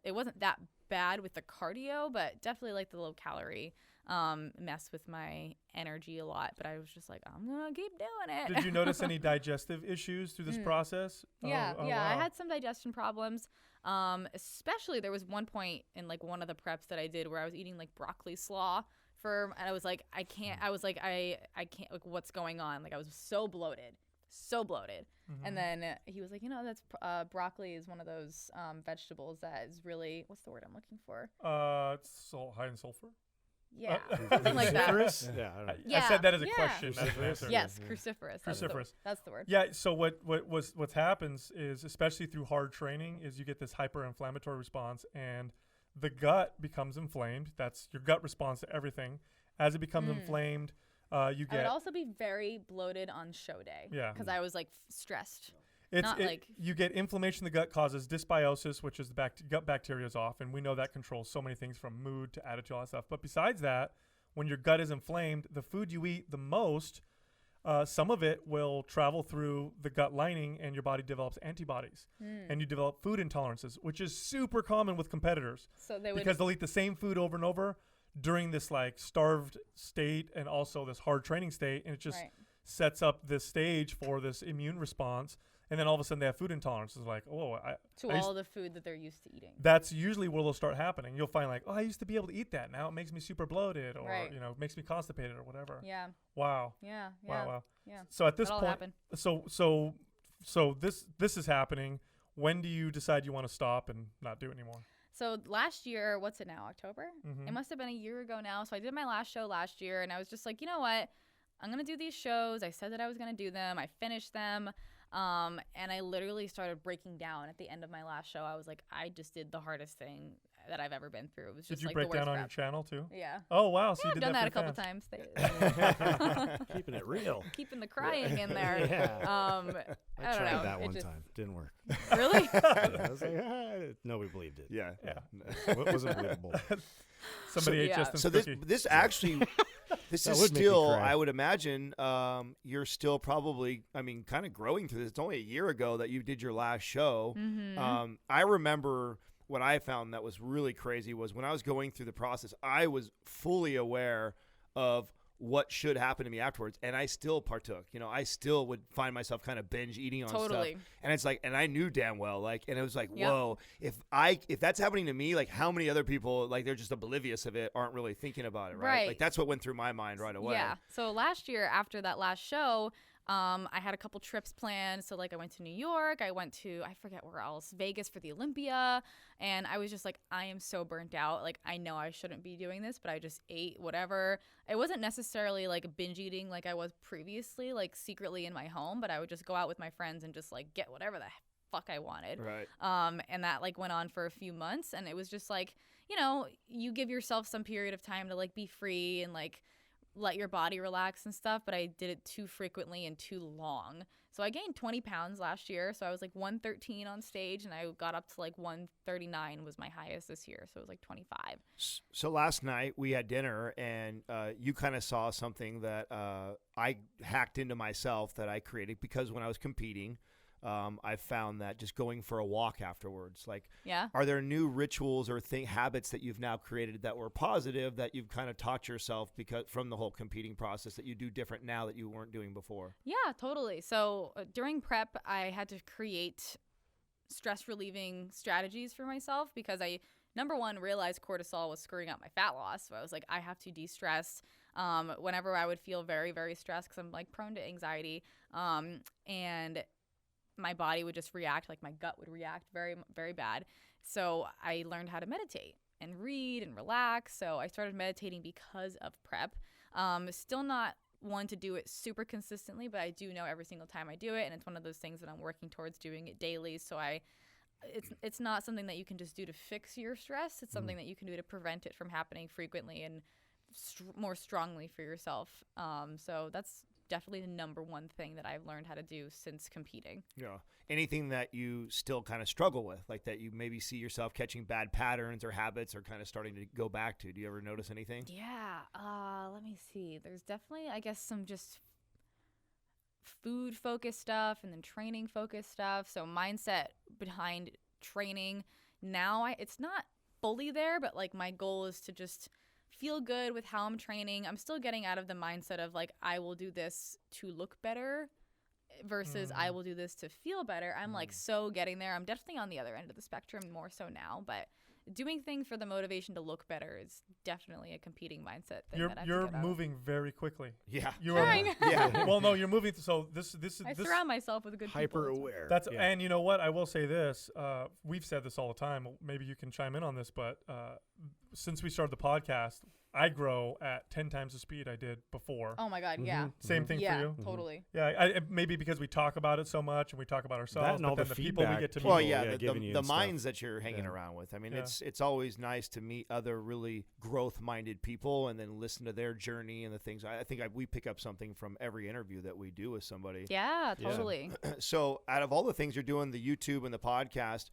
it wasn't that bad with the cardio, but definitely like the low calorie messed with my energy a lot. But I was just like, I'm going to keep doing it. Did you notice any digestive issues through this process? Yeah. Wow. I had some digestion problems. Especially there was one point in like one of the preps that I did where I was eating like broccoli slaw. And I was like, I can't, like, what's going on? Like, I was so bloated. And then he was like, that's broccoli is one of those vegetables that is really, what's the word I'm looking for? It's high in sulfur. Yeah, something like that. Cruciferous? Yeah, I don't know. I said that as a question. Not an answer. Yes, cruciferous. That's the word. Yeah. So what happens is, especially through hard training, is you get this hyper-inflammatory response, and the gut becomes inflamed. That's your gut response to everything. As it becomes inflamed, you get. I would also be very bloated on show day. Yeah. Because I was like stressed. You get inflammation in the gut causes dysbiosis, which is the gut bacteria is off, and we know that controls so many things from mood to attitude, all that stuff. But besides that, when your gut is inflamed, the food you eat the most, some of it will travel through the gut lining, and your body develops antibodies, and you develop food intolerances, which is super common with competitors. So because they'll eat the same food over and over during this like starved state and also this hard training state, and it just sets up this stage for this immune response. And then all of a sudden they have food intolerances, like, all the food that they're used to eating. That's usually where they'll start happening. You'll find like, I used to be able to eat that. Now it makes me super bloated, or it makes me constipated, or whatever. Yeah. Wow. Yeah. Wow. Yeah. So at this That'll point, happen. so this is happening. When do you decide you want to stop and not do it anymore? So last year, what's it now? October? It must have been a year ago now. So I did my last show last year, and I was just like, you know what? I'm gonna do these shows. I said that I was gonna do them. I finished them. And I literally started breaking down at the end of my last show. I was like, I just did the hardest thing that I've ever been through. It was just did you like break the worst down on prep. your channel too? Yeah. Oh wow! So you I've did done that a for couple fans. times. Keeping it real. Keeping the crying in there. Yeah. I don't tried know. that one time. Didn't work. Really? I was like, no, we believed it. Yeah. It wasn't believable. Somebody ate Justin's So cookie. this actually, this That is would make me still, cry. I would imagine, you're still probably, kind of growing through this. It's only a year ago that you did your last show. I remember what I found that was really crazy was when I was going through the process, I was fully aware of what should happen to me afterwards, and I still partook. I still would find myself kind of binge eating on stuff, and it's like, and I knew damn well, like, and it was like, whoa, if that's happening to me, like, how many other people, like, they're just oblivious of it, aren't really thinking about it, right? Like, that's what went through my mind right away. Yeah. So last year, after that last show, I had a couple trips planned. So like I went to New York, I went to, I forget where else, Vegas for the Olympia. And I was just like, I am so burnt out. Like, I know I shouldn't be doing this, but I just ate whatever. It wasn't necessarily like binge eating like I was previously, like secretly in my home, but I would just go out with my friends and just like get whatever the fuck I wanted. Right. And that like went on for a few months. And it was just like, you give yourself some period of time to like be free and like let your body relax and stuff, but I did it too frequently and too long. So I gained 20 pounds last year. So I was like 113 on stage, and I got up to like 139 was my highest this year. So it was like 25. So last night we had dinner, and you kind of saw something that I hacked into myself that I created because when I was competing, I found that just going for a walk afterwards, like, are there new rituals or habits that you've now created that were positive that you've kind of taught yourself because from the whole competing process that you do different now that you weren't doing before? Yeah, totally. So during prep, I had to create stress relieving strategies for myself because I, number one, realized cortisol was screwing up my fat loss. So I was like, I have to de-stress whenever I would feel very, very stressed because I'm like prone to anxiety. And my body would just react, like my gut would react very, very bad. So I learned how to meditate and read and relax. So I started meditating because of prep. Still not one to do it super consistently, but I do know every single time I do it, and it's one of those things that I'm working towards doing it daily. So it's not something that you can just do to fix your stress. It's something that you can do to prevent it from happening frequently and more strongly for yourself. So that's definitely the number one thing that I've learned how to do since competing. Yeah. Anything that you still kind of struggle with, like that you maybe see yourself catching bad patterns or habits or kind of starting to go back to? Do you ever notice anything? Yeah. Let me see. There's definitely, I guess, some just food focused stuff and then training focused stuff. So mindset behind training. Now it's not fully there, but like my goal is to just feel good with how I'm training. I'm still getting out of the mindset of like, I will do this to look better versus I will do this to feel better. I'm like so getting there. I'm definitely on the other end of the spectrum more so now, but doing things for the motivation to look better is definitely a competing mindset thing that I have to You're get out of. moving very quickly. Yeah. You Trying. yeah. Well, no, you're moving. So this I surround myself with good Hyper people. aware. That's and you know what? I will say this. We've said this all the time. Maybe you can chime in on this, but since we started the podcast, I grow at 10 times the speed I did before. Oh my God, yeah. Same thing Yeah, for you? totally. Yeah, maybe because we talk about it so much and we talk about ourselves, and all but then the the people we feedback get to meet. people- Well, yeah, yeah, giving you the and stuff. minds that you're hanging around with. I mean, it's always nice to meet other really growth-minded people and then listen to their journey and the things. I think we pick up something from every interview that we do with somebody. Yeah, totally. So out of all the things you're doing, the YouTube and the podcast,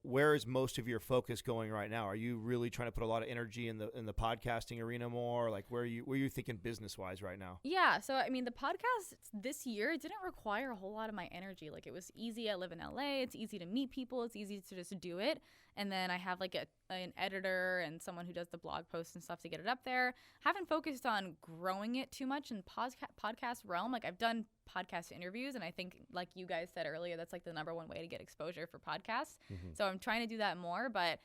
where is most of your focus going right now? Are you really trying to put a lot of energy in the podcasting arena more? Like where are you thinking business-wise right now? Yeah, so I mean, the podcast this year didn't require a whole lot of my energy. Like it was easy. I live in LA. It's easy to meet people. It's easy to just do it. And then I have like an editor and someone who does the blog posts and stuff to get it up there. Haven't focused on growing it too much in podcast realm. Like I've done podcast interviews, and I think like you guys said earlier, that's like the number one way to get exposure for podcasts. So I'm trying to do that more. But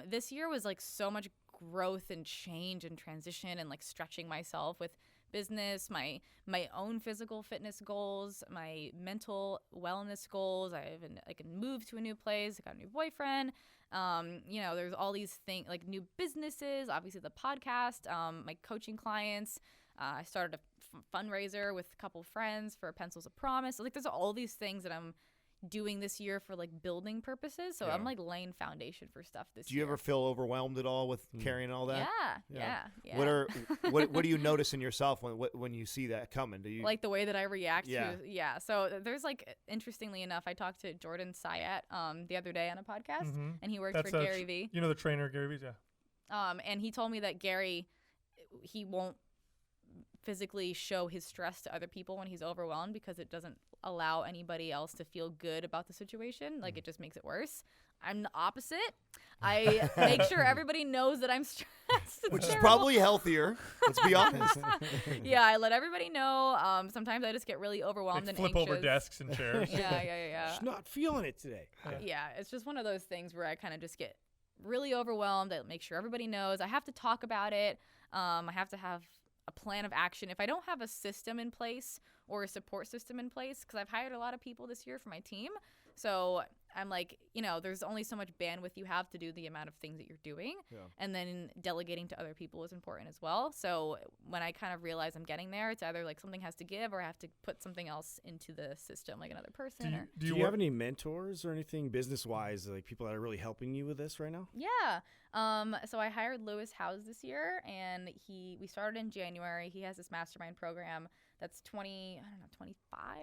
this year was like so much growth and change and transition and like stretching myself with business, my own physical fitness goals, my mental wellness goals. I can move to a new place. I got a new boyfriend. There's all these things like new businesses, obviously the podcast, my coaching clients. I started a fundraiser with a couple friends for Pencils of Promise. So, like there's all these things that I'm doing this year for like building purposes. So I'm like laying foundation for stuff this year. Do you ever feel overwhelmed at all with carrying all that? Yeah. What do you notice in yourself when you see that coming? Do you like the way that I react Yeah. to So there's like, interestingly enough, I talked to Jordan Syatt the other day on a podcast, and he works for Gary Vee. You know the trainer Gary Vee, yeah. And he told me that Gary, he won't physically show his stress to other people when he's overwhelmed because it doesn't allow anybody else to feel good about the situation. Like it just makes it worse. I'm the opposite. I make sure everybody knows that I'm stressed. Which is probably healthier. Let's be honest. Yeah, I let everybody know. Sometimes I just get really overwhelmed Like and flip anxious. over desks and chairs. Yeah. Just not feeling it today. Yeah, it's just one of those things where I kind of just get really overwhelmed. I make sure everybody knows. I have to talk about it. I have to have a plan of action. If I don't have a system in place or a support system in place, because I've hired a lot of people this year for my team, so I'm like, there's only so much bandwidth you have to do the amount of things that you're doing. Yeah. And then delegating to other people is important as well. So when I kind of realize I'm getting there, it's either like something has to give or I have to put something else into the system, like another person. Do you have any mentors or anything business-wise, like people that are really helping you with this right now? Yeah. So I hired Lewis Howes this year, and we started in January. He has this mastermind program that's 25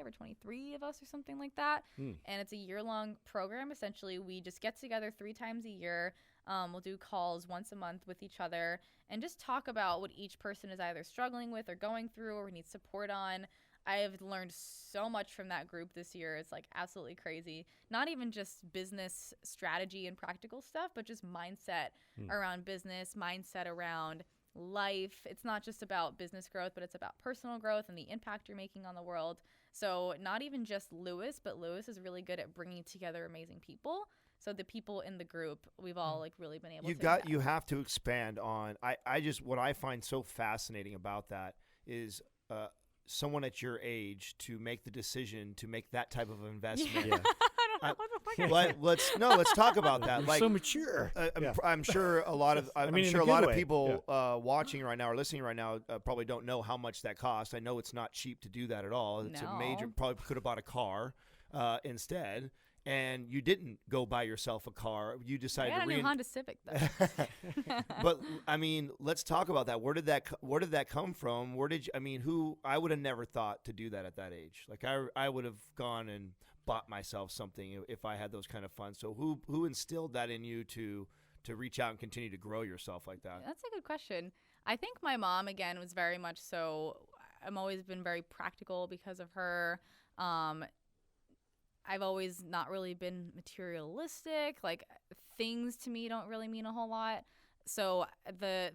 or 23 of us or something like that. And it's a year-long program. Essentially, we just get together 3 times a year. We'll do calls once a month with each other and just talk about what each person is either struggling with or going through or needs support on. I have learned so much from that group this year. It's like absolutely crazy. Not even just business strategy and practical stuff, but just mindset around business, mindset around life. It's not just about business growth, but it's about personal growth and the impact you're making on the world. So not even just Lewis, but Lewis is really good at bringing together amazing people. So the people in the group, we've all like really been able to. You have to expand on. I just what I find so fascinating about that is someone at your age to make the decision to make that type of investment. Yeah. I don't know what the fuck. Let's talk about that. You're Like, so mature. I'm sure a lot of I'm mean, in sure a a lot good of way. people watching right now or listening right now probably don't know how much that costs. I know it's not cheap to do that at all. It's a major. No. Probably could have bought a car instead. And you didn't go buy yourself a car. You decided I got to a new Honda Civic though. But I mean, let's talk about that. Where did that come from? Where did you, I mean, who I would have never thought to do that at that age. Like I would have gone and bought myself something if I had those kind of funds. So who instilled that in you to reach out and continue to grow yourself like that? That's a good question. I think my mom, again, was very much so. I'm always been very practical because of her. I've always not really been materialistic. Like, things to me don't really mean a whole lot. So the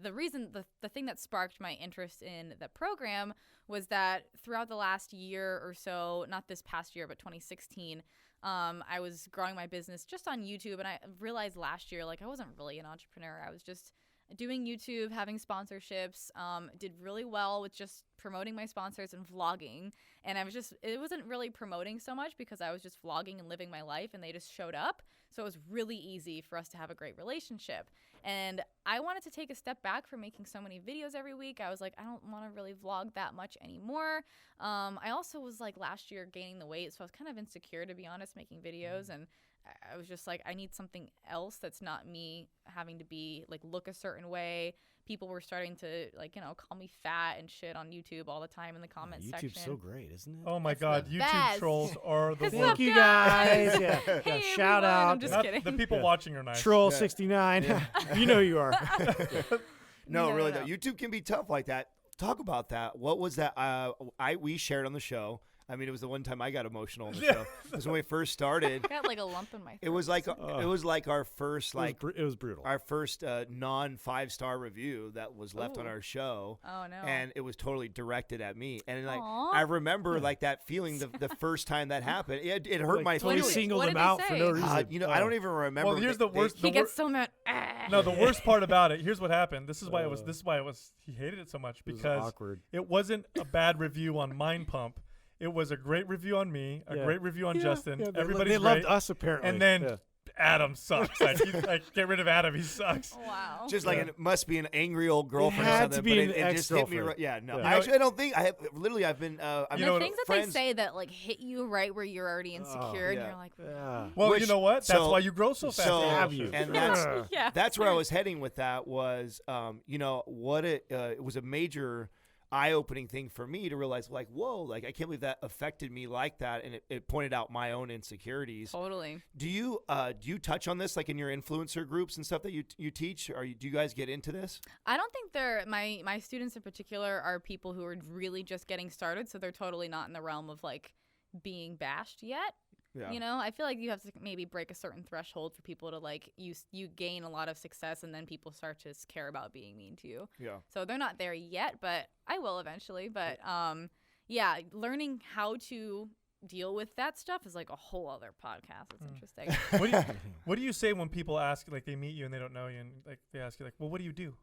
thing that sparked my interest in the program was that throughout the last year or so, not this past year, but 2016, I was growing my business just on YouTube. And I realized last year, like, I wasn't really an entrepreneur. I was just doing YouTube, having sponsorships, did really well with just promoting my sponsors and vlogging. And it wasn't really promoting so much because I was just vlogging and living my life and they just showed up. So it was really easy for us to have a great relationship. And I wanted to take a step back from making so many videos every week. I was like, I don't want to really vlog that much anymore. I also was like last year gaining the weight. So I was kind of insecure, to be honest, making videos. And I was just like, I need something else that's not me having to be like look a certain way. People were starting to like, call me fat and shit on YouTube all the time in the comment section. YouTube's so great, isn't it? Oh my It's God, the YouTube best. trolls are the What's worst. up, Thank you guys. guys? Yeah. Hey, Shout everyone. out. I'm just Not kidding. the people Yeah. watching are nice. Troll Yeah. 69. You know who you are. No, No, really no. though. YouTube can be tough like that. Talk about that. What was that? We shared on the show. I mean, it was the one time I got emotional on the show. It was when we first started. I got like a lump in my throat. It was like our first It was brutal. our first non 5-star review that was left on Ooh. our show. Oh, no. And it was totally directed at me. And like Aw. I remember like that feeling the first time that happened. It hurt Like, my totally feelings. singled What them did they out for say? no reason. I don't even remember. Well, here's the worst. He gets so mad. No, the worst part about it. Here's what happened. This is why it was. He hated it so much It was because awkward. it wasn't a bad review on Mind Pump. It was a great review on me, a Yeah. great review on Justin. Yeah, Everybody's they great. loved us apparently. And then Yeah. Adam sucks. Like, get rid of Adam. He sucks. Wow. Just like it must be an angry old girlfriend or had something. to be but an it just hit me ex-girlfriend. right. Yeah, no. Yeah. I don't think I have. Literally, I've been. I've You the know, things that friends, they say that like hit you right where you're already insecure and yeah. you're like, Yeah. Well, Which- you know what? That's so- why you grow so fast. so- Have you? And that's yeah. that's where I was heading with that was, what it was a major eye-opening thing for me to realize, like, whoa, like I can't believe that affected me like that, and it pointed out my own insecurities. Totally. Do you touch on this like in your influencer groups and stuff that you teach? Do you guys get into this? I don't think my students in particular are people who are really just getting started, so they're totally not in the realm of like being bashed yet. Yeah. I feel like you have to maybe break a certain threshold for people to like you gain a lot of success and then people start to care about being mean to you. Yeah. So they're not there yet, but I will eventually. But yeah, learning how to deal with that stuff is like a whole other podcast. It's interesting. What do you say when people ask, like, they meet you and they don't know you, and like they ask you, like, well, what do you do?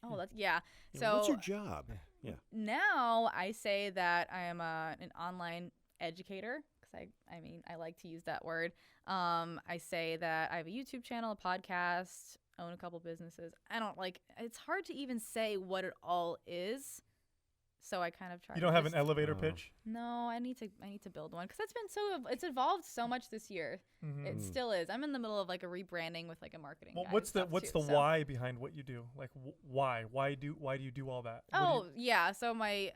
Oh, that's yeah. Yeah, So what's your job? Yeah. now I say that I am an online educator because I like to use that word. I say that I have a YouTube channel, a podcast, own a couple businesses. It's hard to even say what it all is. So I kind of try. You don't have an elevator pitch? No, I need to build one because it's evolved so much this year. Mhm. It still is. I'm in the middle of like a rebranding with like a marketing. Well, guy what's and the stuff, too, so. why behind what you do? Like, why? Why do you do all that? What do Oh, yeah. So my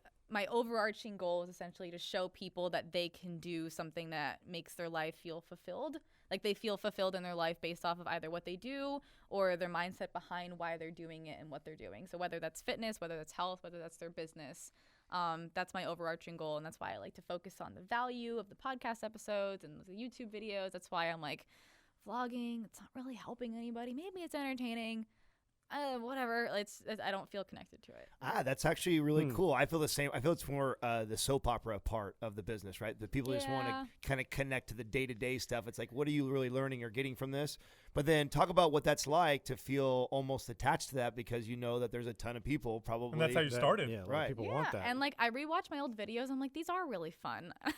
overarching goal is essentially to show people that they can do something that makes their life feel fulfilled. Like they feel fulfilled in their life based off of either what they do or their mindset behind why they're doing it and what they're doing. So whether that's fitness, whether that's health, whether that's their business, that's my overarching goal. And that's why I like to focus on the value of the podcast episodes and the YouTube videos. That's why I'm like, vlogging, it's not really helping anybody. Maybe it's entertaining. whatever. I don't feel connected to it. That's actually really cool. I feel the same. I feel it's more the soap opera part of the business, right? The people just want to kind of connect to the day-to-day stuff. It's like, what are you really learning or getting from this? But then talk about what that's like to feel almost attached to that, because you know that there's a ton of people probably. And that's how you started. Yeah, a lot of Right. people want that. And like I rewatch my old videos. I'm like, these are really fun. I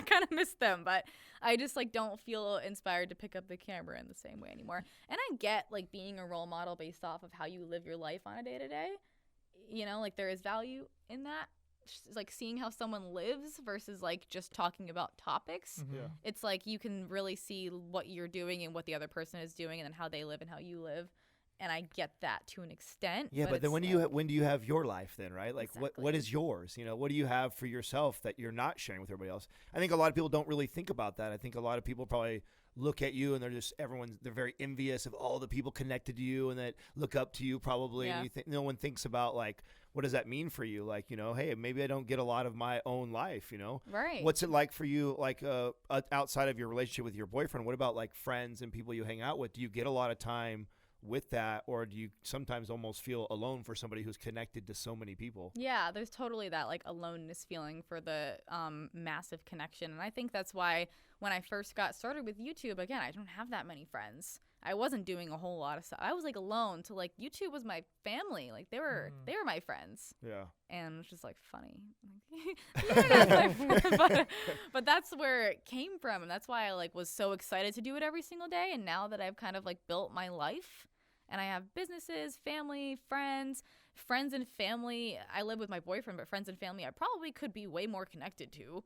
kind of miss them, but I just like don't feel inspired to pick up the camera in the same way anymore. And I get like being a role model based off of how you live your life on a day to day. You know, like there is value in that. Like seeing how someone lives versus like just talking about topics. Mm-hmm. Yeah. It's like you can really see what you're doing and what the other person is doing, and then how they live and how you live. And I get that to an extent. Yeah, but then when do you have your life then, right? Like what Exactly. is yours? You know, what do you have for yourself that you're not sharing with everybody else? I think a lot of people don't really think about that. I think a lot of people probably look at you and they're very envious of all the people connected to you and that look up to you probably. Yeah. And no one thinks about like, what does that mean for you? Like, you know, hey, maybe I don't get a lot of my own life, you know? Right. What's it like for you, like outside of your relationship with your boyfriend? What about like friends and people you hang out with? Do you get a lot of time with that, or do you sometimes almost feel alone for somebody who's connected to so many people? Yeah, there's totally that like aloneness feeling for the massive connection. And I think that's why when I first got started with YouTube, again, I don't have that many friends. I wasn't doing a whole lot of stuff. I was like alone to like YouTube was my family. Like they were my friends. Yeah. And it was just like funny. Yeah, but that's where it came from, and that's why I like was so excited to do it every single day. And now that I've kind of like built my life and I have businesses, family, friends and family. I live with my boyfriend, but friends and family I probably could be way more connected to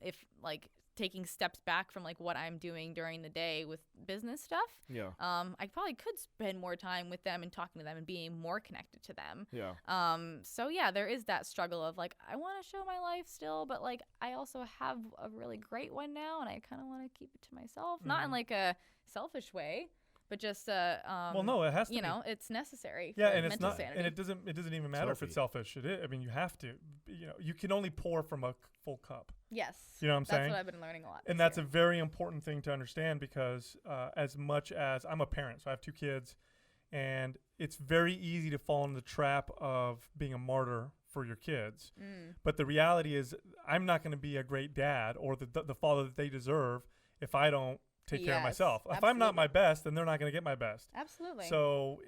if like taking steps back from like what I'm doing during the day with business stuff. Yeah. I probably could spend more time with them and talking to them and being more connected to them. Yeah. So yeah, there is that struggle of like, I want to show my life still, but like I also have a really great one now and I kind of want to keep it to myself. Not in like a selfish way, but just well, no, it has to. you be. know, it's necessary Yeah, for and it's mental not, sanity. and it doesn't even matter if it's selfish. It is. I mean, you have to. You know, you can only pour from a full cup. Yes. You know what I'm saying? That's what I've been learning a lot. And that's a very important thing to understand, because as much as I'm a parent, so I have 2 kids, and it's very easy to fall into the trap of being a martyr for your kids. But the reality is, I'm not going to be a great dad or the father that they deserve if I don't take care of myself. If I'm not my best, then they're not going to get my best. Absolutely. So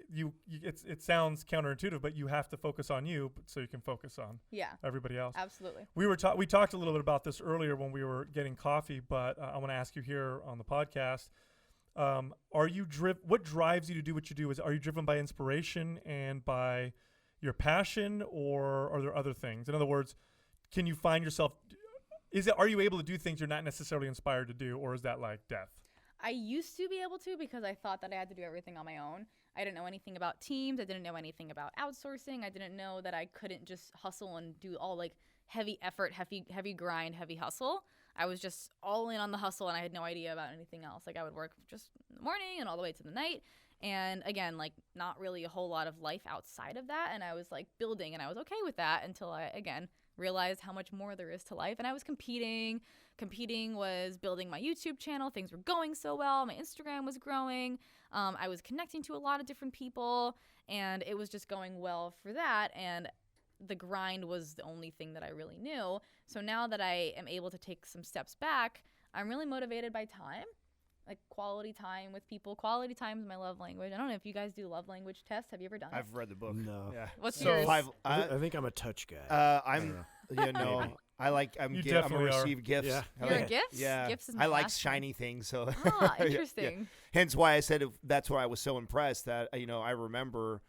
it sounds counterintuitive, but you have to focus on you so you can focus on everybody else. Absolutely. We talked a little bit about this earlier when we were getting coffee, but I want to ask you here on the podcast, are you what drives you to do what you do? Are you driven by inspiration and by your passion, or are there other things? In other words, can you find yourself, are you able to do things you're not necessarily inspired to do, or is that like death? I used to be able to, because I thought that I had to do everything on my own. I didn't know anything about teams. I didn't know anything about outsourcing. I didn't know that I couldn't just hustle and do all like heavy effort, heavy grind, heavy hustle. I was just all in on the hustle, and I had no idea about anything else. Like I would work just in the morning and all the way to the night. And again, like not really a whole lot of life outside of that. And I was like building, and I was okay with that until I, again, realized how much more there is to life. And I was competing was building my YouTube channel. Things were going so well. My Instagram was growing. I was connecting to a lot of different people, and it was just going well for that. And the grind was the only thing that I really knew. So now that I am able to take some steps back, I'm really motivated by time. Like quality time with people. Quality time is my love language. I don't know if you guys do love language tests. Have you ever done it? I've read the book. No. Yeah. What's So yours? I think I'm a touch guy. I'm. You know, I'm You a definitely are. receive gifts. Yeah. You're a gifts? Yeah. Gifts is my I like last shiny things. So. Ah, Yeah, interesting. Hence why I said that's why I was so impressed that I remember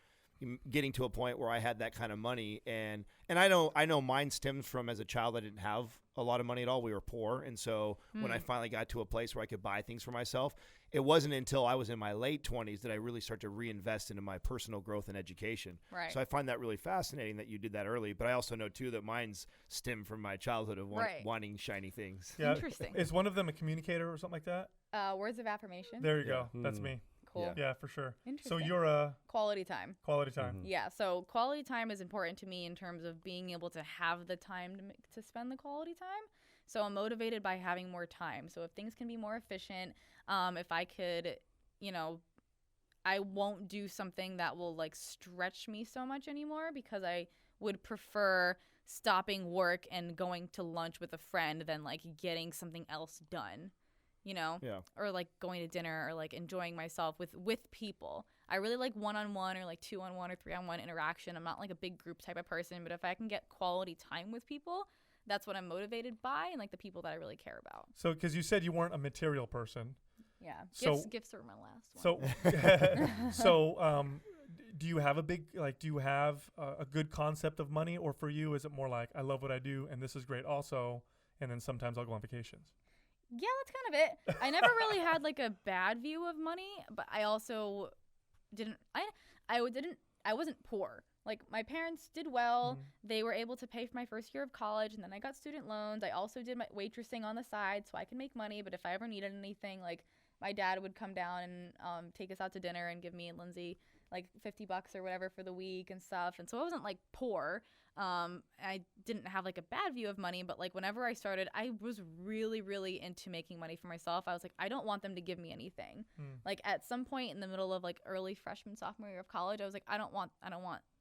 getting to a point where I had that kind of money, and I know mine stems from as a child I didn't have a lot of money at all. We were poor, and so when I finally got to a place where I could buy things for myself, it wasn't until I was in my late 20s that I really started to reinvest into my personal growth and education. Right. So I find that really fascinating that you did that early, but I also know too that mine's stemmed from my childhood of wanting shiny things. Yeah. Interesting. Is one of them a communicator or something like that? Words of affirmation. There you go. That's me. Cool. Yeah, for sure. So Interesting. you're a Quality time. quality time. Yeah, so quality time is important to me in terms of being able to have the time to spend the quality time. So I'm motivated by having more time. So if things can be more efficient, if I could, I won't do something that will like stretch me so much anymore, because I would prefer stopping work and going to lunch with a friend than like getting something else done, you know? Yeah. Or like going to dinner, or like enjoying myself with people. I really like one-on-one or like two-on-one or three-on-one interaction. I'm not like a big group type of person, but if I can get quality time with people, that's what I'm motivated by, and like the people that I really care about. So, because you said you weren't a material person. Yeah. So- Gifts are my last one. Do you have do you have a good concept of money, or for you, is it more like, I love what I do and this is great also, and then sometimes I'll go on vacations? Yeah, that's kind of it. I never really had like a bad view of money, but I also I wasn't poor. Like, my parents did well. They were able to pay for my first year of college, and then I got student loans. I also did my waitressing on the side so I could make money, but if I ever needed anything, like, my dad would come down and take us out to dinner and give me and Lindsay like $50 or whatever for the week and stuff. And so I wasn't like poor. I didn't have like a bad view of money, but like whenever I started, I was really, really into making money for myself. I was like, I don't want them to give me anything. Like, at some point in the middle of like early freshman, sophomore year of college, I was like, I don't want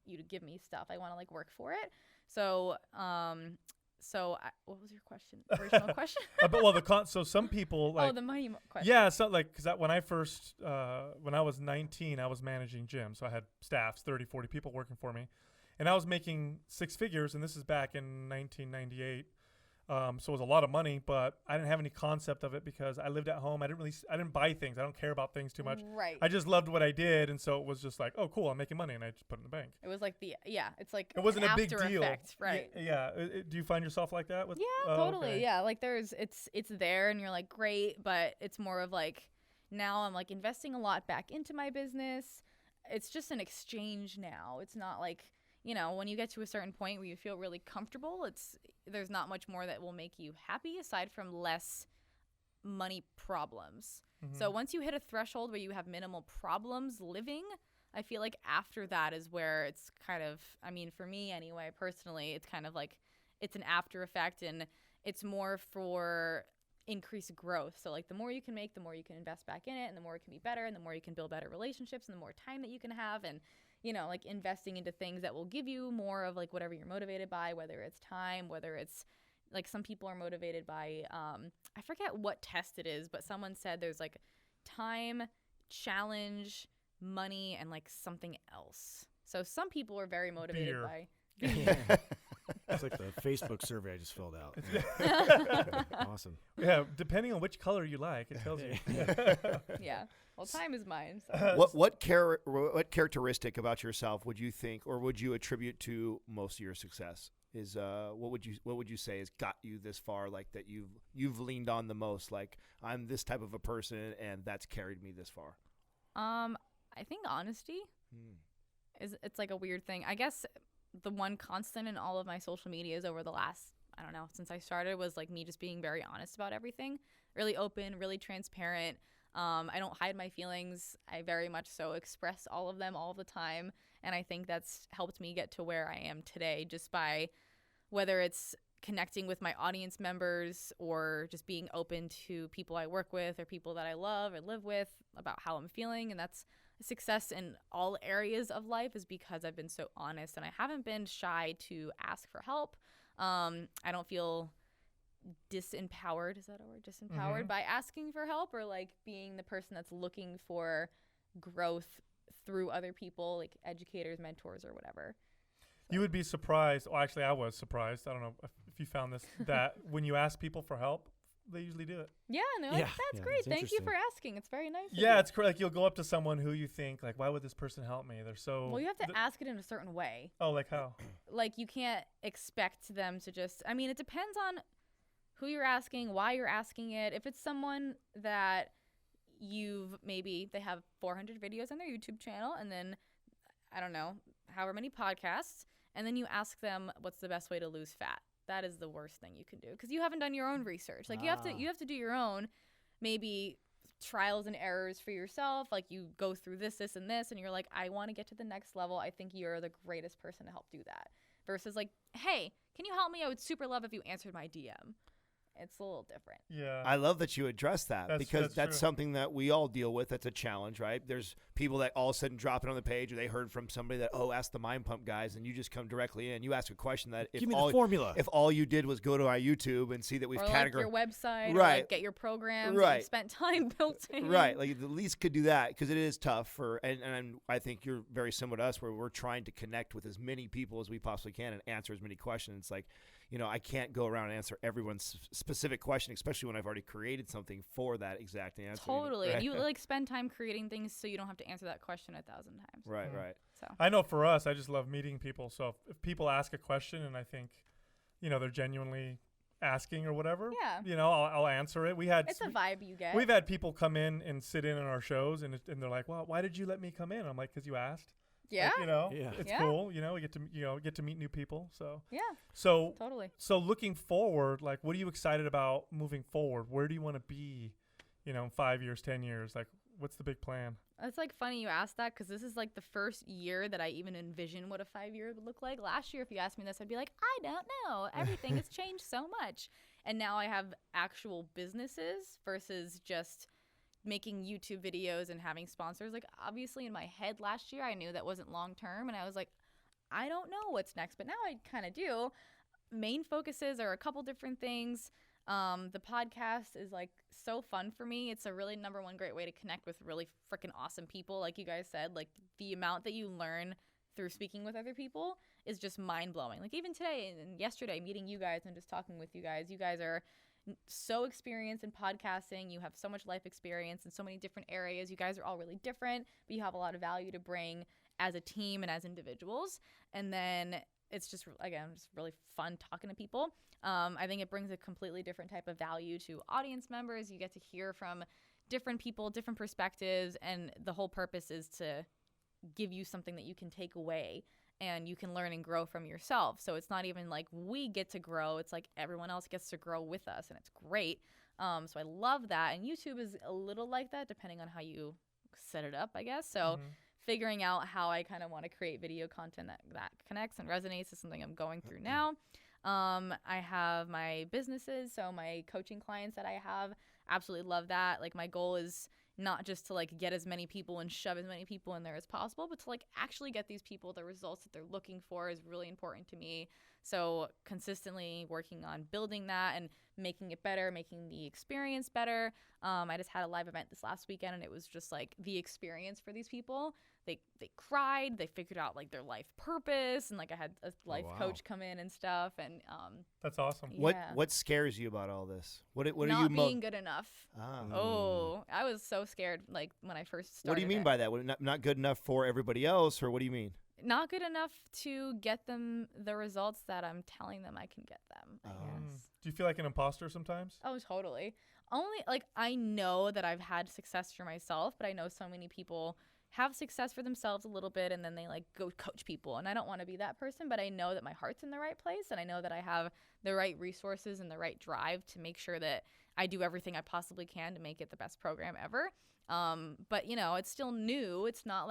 you to give me stuff. I want to like work for it. So, what was your question? Original question? So some people like. Oh, the money question. Yeah, so like, because when I first, when I was 19, I was managing gyms. So I had staffs, 30, 40 people working for me. And I was making six figures, and this is back in 1998. So it was a lot of money, but I didn't have any concept of it because I lived at home. I didn't buy things. I don't care about things too much. Right. I just loved what I did, and so it was just like, oh, cool, I'm making money, and I just put it in the bank. It was like it's like it wasn't an a big after deal. effect, right? Yeah. Do you find yourself like that? Yeah, totally. Okay. Yeah, like it's there, and you're like, great, but it's more of like, now I'm like investing a lot back into my business. It's just an exchange now. It's not like, you know, when you get to a certain point where you feel really comfortable, there's not much more that will make you happy aside from less money problems. So once you hit a threshold where you have minimal problems living, I feel like after that is where it's kind of, I mean, for me anyway, personally, it's kind of like, it's an after effect, and it's more for increased growth. So like, the more you can make, the more you can invest back in it, and the more it can be better, and the more you can build better relationships, and the more time that you can have, and, you know, like investing into things that will give you more of like whatever you're motivated by, whether it's time, whether it's like, some people are motivated by, I forget what test it is, but someone said there's like time, challenge, money, and like something else. So some people are very motivated by It's like the Facebook survey I just filled out. Awesome. Yeah, depending on which color you like, it tells you. Yeah. Well, time is mine. So. What characteristic about yourself would you think, or would you attribute to most of your success? Is what would you say has got you this far? Like, that you've leaned on the most. Like, I'm this type of a person, and that's carried me this far. I think honesty it's like a weird thing. I guess the one constant in all of my social medias over the last, I don't know, since I started, was like me just being very honest about everything, really open, really transparent. I don't hide my feelings. I very much so express all of them all the time. And I think that's helped me get to where I am today, just by whether it's connecting with my audience members or just being open to people I work with or people that I love or live with about how I'm feeling. And that's success in all areas of life, is because I've been so honest, and I haven't been shy to ask for help. I don't feel disempowered, is that a word? Disempowered by asking for help, or like being the person that's looking for growth through other people, like educators, mentors, or whatever. So. You would be surprised. Well, actually, I was surprised. I don't know if you found this, that when you ask people for help, they usually do it. Yeah, no, that's great. Thank you for asking. It's very nice. Yeah, it's correct. Like, you'll go up to someone who you think, like, why would this person help me? They're so... Well, you have to ask it in a certain way. Oh, like how? Like, you can't expect them to just... I mean, it depends on who you're asking, why you're asking it. If it's someone that they have 400 videos on their YouTube channel, and then, I don't know, however many podcasts, and then you ask them what's the best way to lose fat. That is the worst thing you can do, because you haven't done your own research. Like, you have to do your own, maybe trials and errors for yourself. Like, you go through this, and this, and you're like, I want to get to the next level. I think you're the greatest person to help do that. Versus like, hey, can you help me? I would super love if you answered my DM. It's a little different. Yeah. I love that you address that because that's true. something that we all deal with. That's a challenge, right? There's people that all of a sudden drop it on the page, or they heard from somebody that, ask the Mind Pump guys, and you just come directly in. You ask a question that Give me the formula. If all you did was go to our YouTube and see that we've or categorized your website, or Right. get your programs, Right. and spent time building. right, like the least could do that because it is tough and I think you're very similar to us where we're trying to connect with as many people as we possibly can and answer as many questions. It's like, I can't go around and answer everyone's specific question, especially when I've already created something for that exact answer. Totally. Right? And you spend time creating things so you don't have to answer that question 1,000 times. Right. So I know for us, I just love meeting people. So if people ask a question and I think, they're genuinely asking or whatever, Yeah. I'll answer it. it's a vibe you get. We've had people come in and sit in on our shows and they're like, well, why did you let me come in? I'm like, because you asked. Yeah. Like, Yeah. it's Yeah. cool. We get to meet new people. So Yeah. so Totally. so looking forward, like, what are you excited about moving forward? Where do you want to be, in 5 years, 10 years? Like, what's the big plan? It's funny you asked that because this is the first year that I even envision what a 5 year would look like. Last year, if you asked me this, I'd be like, I don't know. Everything has changed so much. And now I have actual businesses versus just making YouTube videos and having sponsors. Obviously in my head last year, I knew that wasn't long term. And I was like, I don't know what's next. But now I kind of do. Main focuses are a couple different things. The podcast is so fun for me. It's a really number one great way to connect with really freaking awesome people. Like you guys said, the amount that you learn through speaking with other people is just mind blowing. Even today and yesterday, meeting you guys and just talking with you guys are so experienced in podcasting. You have so much life experience in so many different areas. You guys are all really different, but you have a lot of value to bring as a team and as individuals. And then it's just, again, just really fun talking to people. I think it brings a completely different type of value to audience members. You get to hear from different people, different perspectives, and the whole purpose is to give you something that you can take away and you can learn and grow from yourself. So it's not even we get to grow. It's everyone else gets to grow with us, and it's great. So I love that. And YouTube is a little like that, depending on how you set it up, I guess. So figuring out how I kind of want to create video content that connects and resonates is something I'm going through now. I have my businesses, so my coaching clients that I have, absolutely love that. My goal is not just to get as many people and shove as many people in there as possible, but to actually get these people the results that they're looking for is really important to me. So consistently working on building that and making it better, making the experience better. I just had a live event this last weekend, and it was just the experience for these people. They cried, they figured out their life purpose, and I had a life coach come in and stuff, and That's awesome. yeah. What scares you about all this? What are not you being good enough. Ah. I was so scared when I first started. What do you mean by that? Not good enough for everybody else, or what do you mean? Not good enough to get them the results that I'm telling them I can get them, I guess. Do you feel like an imposter sometimes? Oh, totally. Only I know that I've had success for myself, but I know so many people have success for themselves a little bit and then they go coach people, and I don't want to be that person, but I know that my heart's in the right place, and I know that I have the right resources and the right drive to make sure that I do everything I possibly can to make it the best program ever. But it's still new. It's not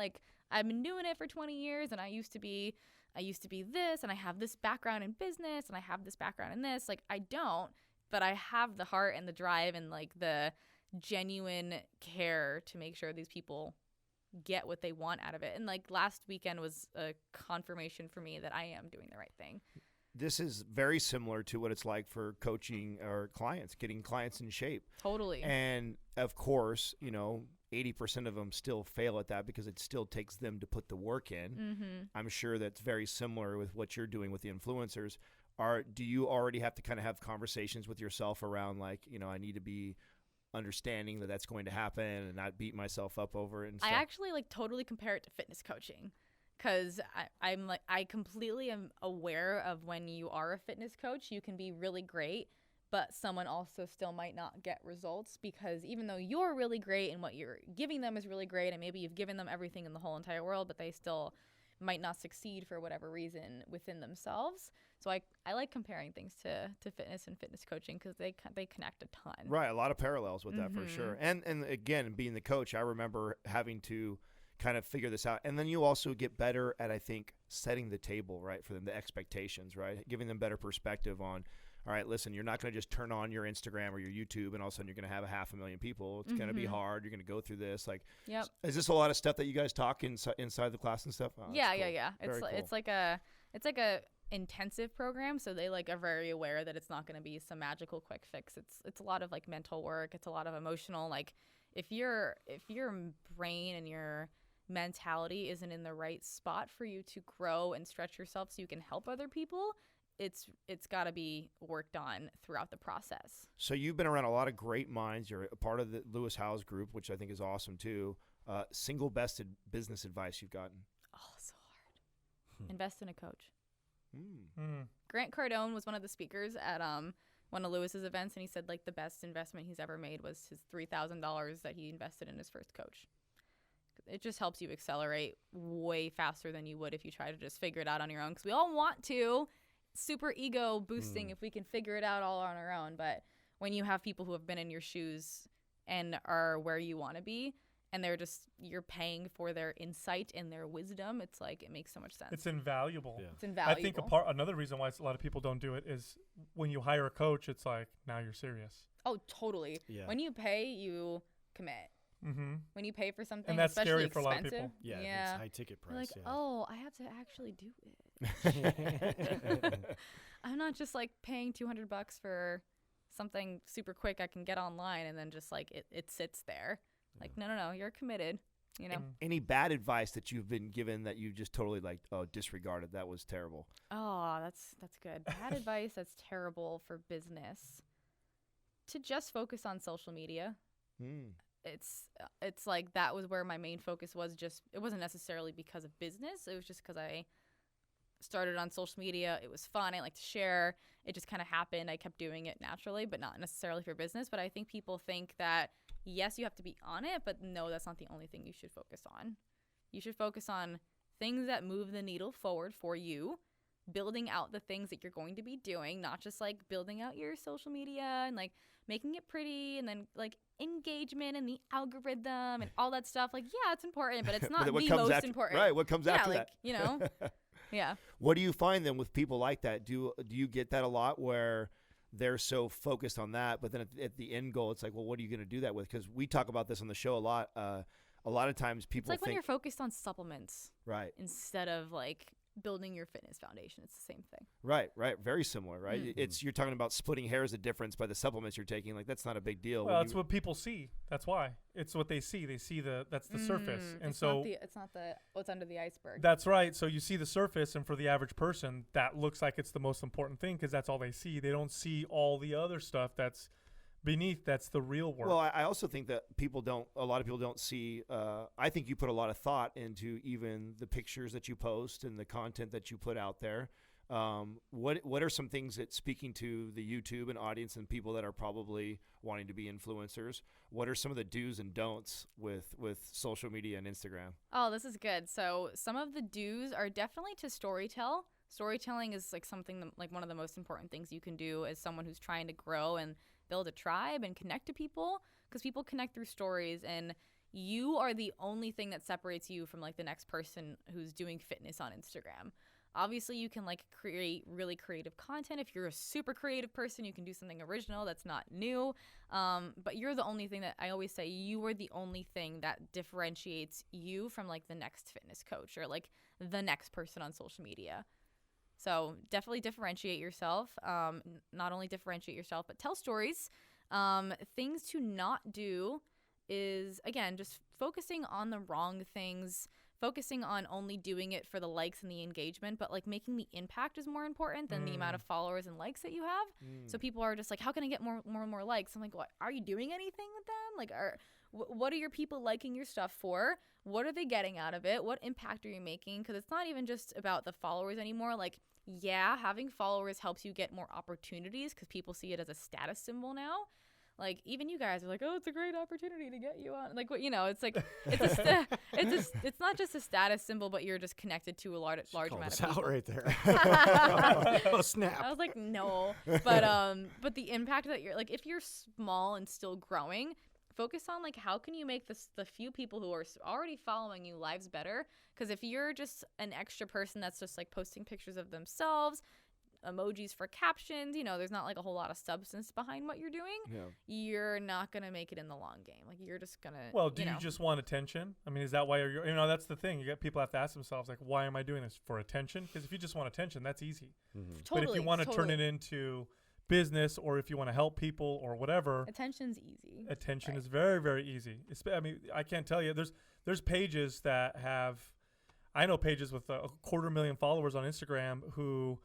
I've been doing it for 20 years and I used to be this, and I have this background in business and I have this background in this. I don't, but I have the heart and the drive and the genuine care to make sure these people get what they want out of it. And last weekend was a confirmation for me that I am doing the right thing. This is very similar to what it's like for coaching our clients, getting clients in shape. Totally. And of course, 80% of them still fail at that because it still takes them to put the work in. Mm-hmm. I'm sure that's very similar with what you're doing with the influencers. Do you already have to kind of have conversations with yourself around I need to be understanding that that's going to happen and not beat myself up over it and stuff? I actually totally compare it to fitness coaching, because I completely am aware of when you are a fitness coach, you can be really great, but someone also still might not get results, because even though you're really great and what you're giving them is really great, and maybe you've given them everything in the whole entire world, but they still might not succeed for whatever reason within themselves. So I like comparing things to fitness and fitness coaching, because they connect a ton. Right, a lot of parallels with that for sure. And again, being the coach, I remember having to kind of figure this out. And then you also get better at, I think, setting the table, right, for them, the expectations, right, giving them better perspective on, all right, listen, you're not going to just turn on your Instagram or your YouTube and all of a sudden you're going to have 500,000 people. It's going to be hard. You're going to go through this. Like, is this a lot of stuff that you guys talk inside the class and stuff? Oh, yeah. Very cool. It's like a intensive program, so they like are very aware that it's not going to be some magical quick fix. It's a lot of like mental work. It's a lot of emotional. Like if your brain and your mentality isn't in the right spot for you to grow and stretch yourself so you can help other people, it's got to be worked on throughout the process. So you've been around a lot of great minds. You're a part of the Lewis Howes group, which I think is awesome too. Single best business advice you've gotten? Oh, so hard. Invest in a coach. Mm. Grant Cardone was one of the speakers at one of Lewis's events, and he said like the best investment he's ever made was his $3,000 that he invested in his first coach. It just helps you accelerate way faster than you would if you try to just figure it out on your own, because we all want to. Super ego boosting if we can figure it out all on our own, but when you have people who have been in your shoes and are where you want to be, and you're paying for their insight and their wisdom, it's like it makes so much sense. It's invaluable. Yeah. It's invaluable. I think another reason why a lot of people don't do it is when you hire a coach, it's like, now you're serious. Oh, totally. Yeah. When you pay, you commit. Mm-hmm. When you pay for something, and that's especially scary for a lot of people. Yeah, it's high ticket price. You're like, oh, I have to actually do it. I'm not just like paying $200 for something super quick I can get online and then just like it sits there. Like, no, you're committed, you know? Any bad advice that you've been given that you just totally like, disregarded? That was terrible. Oh, that's good. Bad advice that's terrible for business. To just focus on social media. It's like that was where my main focus was. Just it wasn't necessarily because of business. It was just because I started on social media. It was fun. I like to share. It just kind of happened. I kept doing it naturally, but not necessarily for business. But I think people think that, yes, you have to be on it, but no, that's not the only thing you should focus on. You should focus on things that move the needle forward for you, building out the things that you're going to be doing, not just like building out your social media and like making it pretty and then like engagement and the algorithm and all that stuff. Like, yeah, it's important, but it's not the most important. Right, what comes after that? You know? Yeah. What do you find then with people like that? Do you get that a lot where they're so focused on that, but then at the end goal, it's like, well, what are you going to do that with? Because we talk about this on the show a lot. A lot of times people it's like think, when you're focused on supplements, right, instead of like building your fitness foundation. It's the same thing. Right. Very similar, right? Mm-hmm. You're talking about splitting hairs a difference by the supplements you're taking. Like, that's not a big deal. Well, that's what people see. That's why. It's what they see. They see that's the surface. And it's not what's under the iceberg. That's right. So you see the surface, and for the average person, that looks like it's the most important thing because that's all they see. They don't see all the other stuff that's beneath. That's the real work. Well, I also think that a lot of people don't see, I think you put a lot of thought into even the pictures that you post and the content that you put out there. What are some things that, speaking to the YouTube and audience and people that are probably wanting to be influencers, what are some of the do's and don'ts with social media and Instagram? Oh, this is good. So some of the do's are definitely to storytell. Storytelling is like something like one of the most important things you can do as someone who's trying to grow and build a tribe and connect to people, because people connect through stories, and you are the only thing that separates you from like the next person who's doing fitness on Instagram. Obviously, you can like create really creative content. If you're a super creative person, you can do something original that's not new. But you're the only thing that I always say, you are the only thing that differentiates you from like the next fitness coach or like the next person on social media. So definitely differentiate yourself. Not only differentiate yourself, but tell stories. Things to not do is, again, just focusing on the wrong things, focusing on only doing it for the likes and the engagement, but like making the impact is more important than the amount of followers and likes that you have. So people are just like, how can I get more and more likes? I'm like, what? Are you doing anything with them? Like, what are your people liking your stuff for? What are they getting out of it? What impact are you making? Because it's not even just about the followers anymore. Like, yeah, having followers helps you get more opportunities because people see it as a status symbol now. Like, even you guys are like, oh, it's a great opportunity to get you on. Like, what, you know, it's like, it's not just a status symbol, but you're just connected to a large amount of people. Out right there. Oh, snap. I was like, no. But the impact that you're, like, if you're small and still growing, focus on, like, how can you make the few people who are already following you lives better? Because if you're just an extra person that's just, like, posting pictures of themselves, emojis for captions, there's not like a whole lot of substance behind what you're doing, you're not going to make it in the long game. Like you're just going to, well, do you just want attention? I mean, is that why that's the thing. People have to ask themselves, like, why am I doing this? For attention? Because if you just want attention, that's easy. Totally, but if you want to turn it into business, or if you want to help people or whatever, attention's easy. Attention is very, very easy. I mean, I can't tell you. There's pages that have, I know pages with 250,000 followers on Instagram who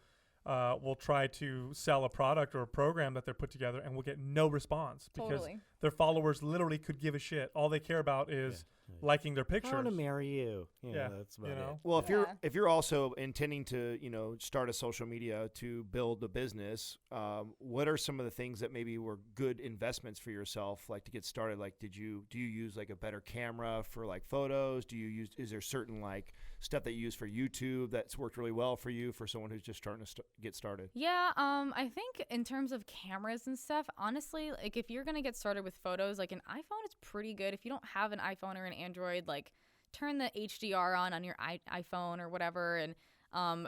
will try to sell a product or a program that they're put together and will get no response because their followers literally could give a shit. All they care about is liking their pictures. I want to marry you. Yeah, that's about it. Well, if you're also intending to start a social media to build a business, what are some of the things that maybe were good investments for yourself, like to get started? Like, do you use like a better camera for like photos? Is there certain like stuff that you use for YouTube that's worked really well for you for someone who's just starting to get started? Yeah, I think in terms of cameras and stuff, honestly, like if you're gonna get started with photos, like an iPhone is pretty good. If you don't have an iPhone or an Android, like turn the HDR on your iPhone or whatever, and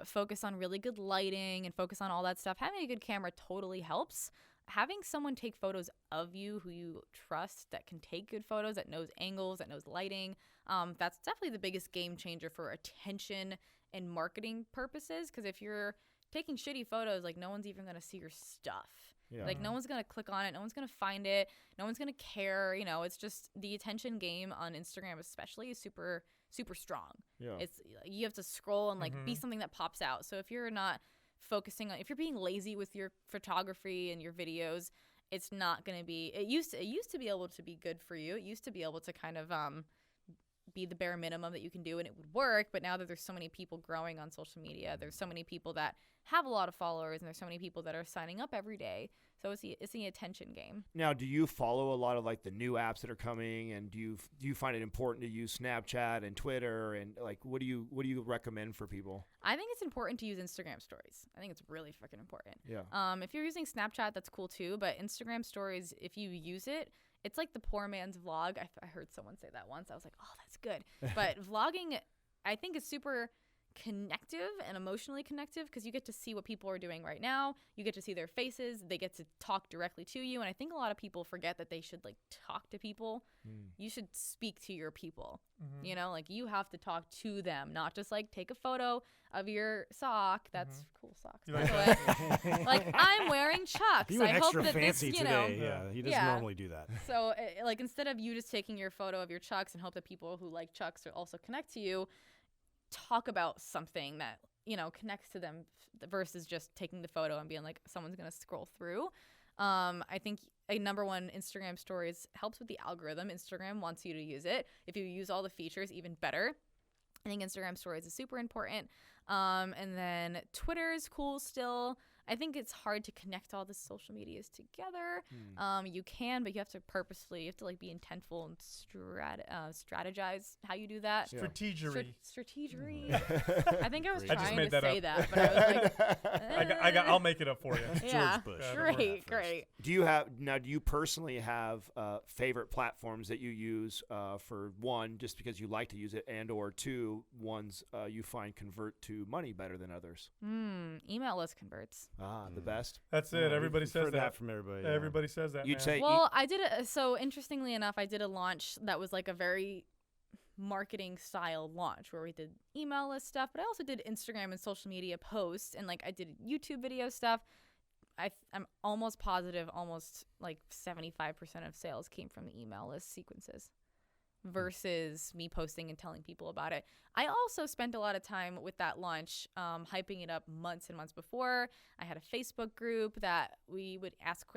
focus on really good lighting and focus on all that stuff. Having a good camera totally helps. Having someone take photos of you who you trust that can take good photos, that knows angles, that knows lighting, that's definitely the biggest game changer for attention and marketing purposes. Because if you're taking shitty photos, like no one's even going to see your stuff. Yeah. Like no one's going to click on it. No one's going to find it. No one's going to care. It's just the attention game on Instagram especially is super, super strong. Yeah. It's you have to scroll and like be something that pops out. So if you're not focusing on, if you're being lazy with your photography and your videos, it's not going to be, it used to be able to be good for you. It used to be able to kind of be the bare minimum that you can do and it would work. But now that there's so many people growing on social media, there's so many people that have a lot of followers, and there's so many people that are signing up every day. So it's the attention game. Now, do you follow a lot of like the new apps that are coming, and do you find it important to use Snapchat and Twitter, and like what do you recommend for people? I think it's important to use Instagram stories. I think it's really freaking important. Yeah. If you're using Snapchat, that's cool too, but Instagram stories, if you use it, it's like the poor man's vlog. I heard someone say that once. I was like, oh, that's good. But vlogging, I think, is super connective and emotionally connective because you get to see what people are doing right now. You get to see their faces. They get to talk directly to you. And I think a lot of people forget that they should like talk to people. You should speak to your people. Like you have to talk to them, not just like take a photo of your sock. That's cool socks. By the way. Like I'm wearing Chucks. You went I extra hope that fancy this, today. Yeah, he doesn't normally do that. So like instead of you just taking your photo of your Chucks and hope that people who like Chucks will also connect to you, talk about something that connects to them versus just taking the photo and being like someone's gonna scroll through. I think a number one, Instagram stories helps with the algorithm. Instagram wants you to use it. If you use all the features, even better. I think Instagram stories is super important. And then Twitter is cool still. I think it's hard to connect all the social medias together. You can, but you have to like be intentful and strategize how you do that. Strategery. Strategery. I think I was I trying made to that say up. that, but I was like, I'll make it up for you. Yeah, George Bush. great. Do you personally have favorite platforms that you use for one, just because you like to use it, and or two, ones you find convert to money better than others? Email list converts. The best. That's it. Everybody says that from everybody. Yeah. Everybody says that. You'd say. Well, I did so interestingly enough, I did a launch that was like a very marketing style launch where we did email list stuff, but I also did Instagram and social media posts, and like I did YouTube video stuff. I'm almost positive, almost like 75% of sales came from the email list sequences versus me posting and telling people about it. I also spent a lot of time with that launch, hyping it up months and months before. I had a Facebook group that we would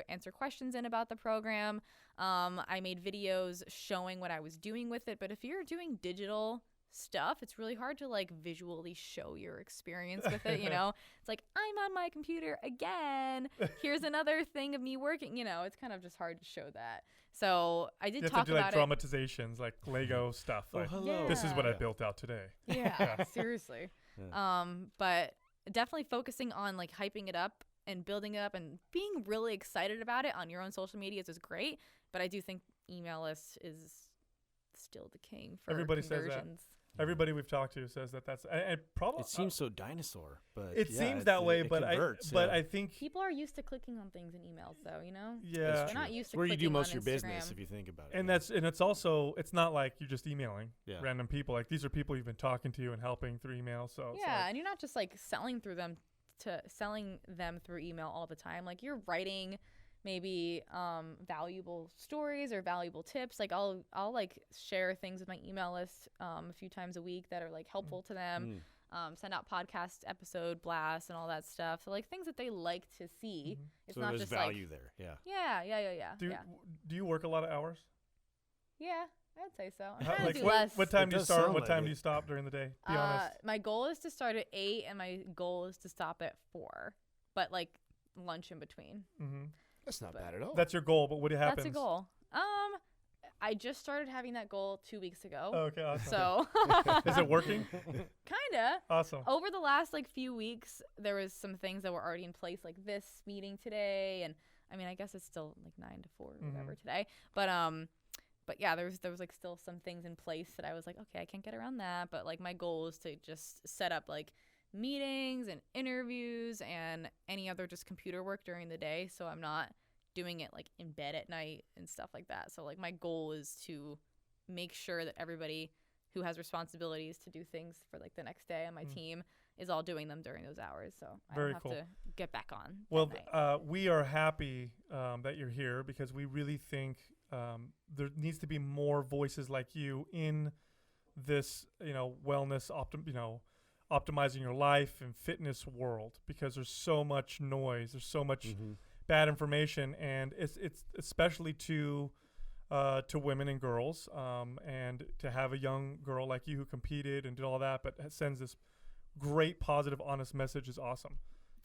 answer questions in about the program. I made videos showing what I was doing with it. But if you're doing digital stuff, it's really hard to like visually show your experience with it. It's like, I'm on my computer again. Here's another thing of me working. It's kind of just hard to show that. So I did talk about it. You have to do like dramatizations, like Lego stuff. Like, hello. This is what I built out today. Yeah, seriously. Yeah. But definitely focusing on like hyping it up and building it up and being really excited about it on your own social medias is great. But I do think email list is still the king for everybody conversions. Says Everybody we've talked to says that that's probably. It seems so dinosaur, but It yeah, seems that way, it but converts, I think People are used to clicking on things in emails, though. Yeah. They're not used to where you clicking do most on of your Instagram. business if you think about it. and it's also it's not like you're just emailing Yeah. random people. Like these are people you've been talking to and helping through email. So it's Yeah, like, and you're not just like selling them through email all the time. Like you're writing maybe valuable stories or valuable tips. Like I'll like share things with my email list a few times a week that are like helpful to them. Send out podcast episode blasts and all that stuff. So like things that they like to see. It's So not there's just value like there. Yeah. yeah. Do you work a lot of hours? Yeah, I'd say so. I'm How- trying like to do what, less. what time It do you does start? sound What like time it. do you stop during the day? Be honest. My goal is to start at 8 and my goal is to stop at 4. But like lunch in between. Mm-hmm. That's not bad at all. That's your goal, but what happens? That's a goal. I just started having that goal 2 weeks ago. Oh, okay, awesome. So Is it working? kinda. Awesome. Over the last like few weeks, there was some things that were already in place, like this meeting today, and I mean, I guess it's still like 9 to 4 or whatever today. But yeah, there was like still some things in place that I was like, okay, I can't get around that. But like my goal is to just set up like meetings and interviews and any other just computer work during the day, so I'm not doing it like in bed at night and stuff like that. So like my goal is to make sure that everybody who has responsibilities to do things for like the next day on my team is all doing them during those hours. So I Very don't have cool. to get back on. Well, at night. we are happy that you're here because we really think there needs to be more voices like you in this, wellness, optimizing your life and fitness world, because there's so much noise, there's so much bad information, and it's especially to women and girls, and to have a young girl like you who competed and did all that, but sends this great, positive, honest message is awesome.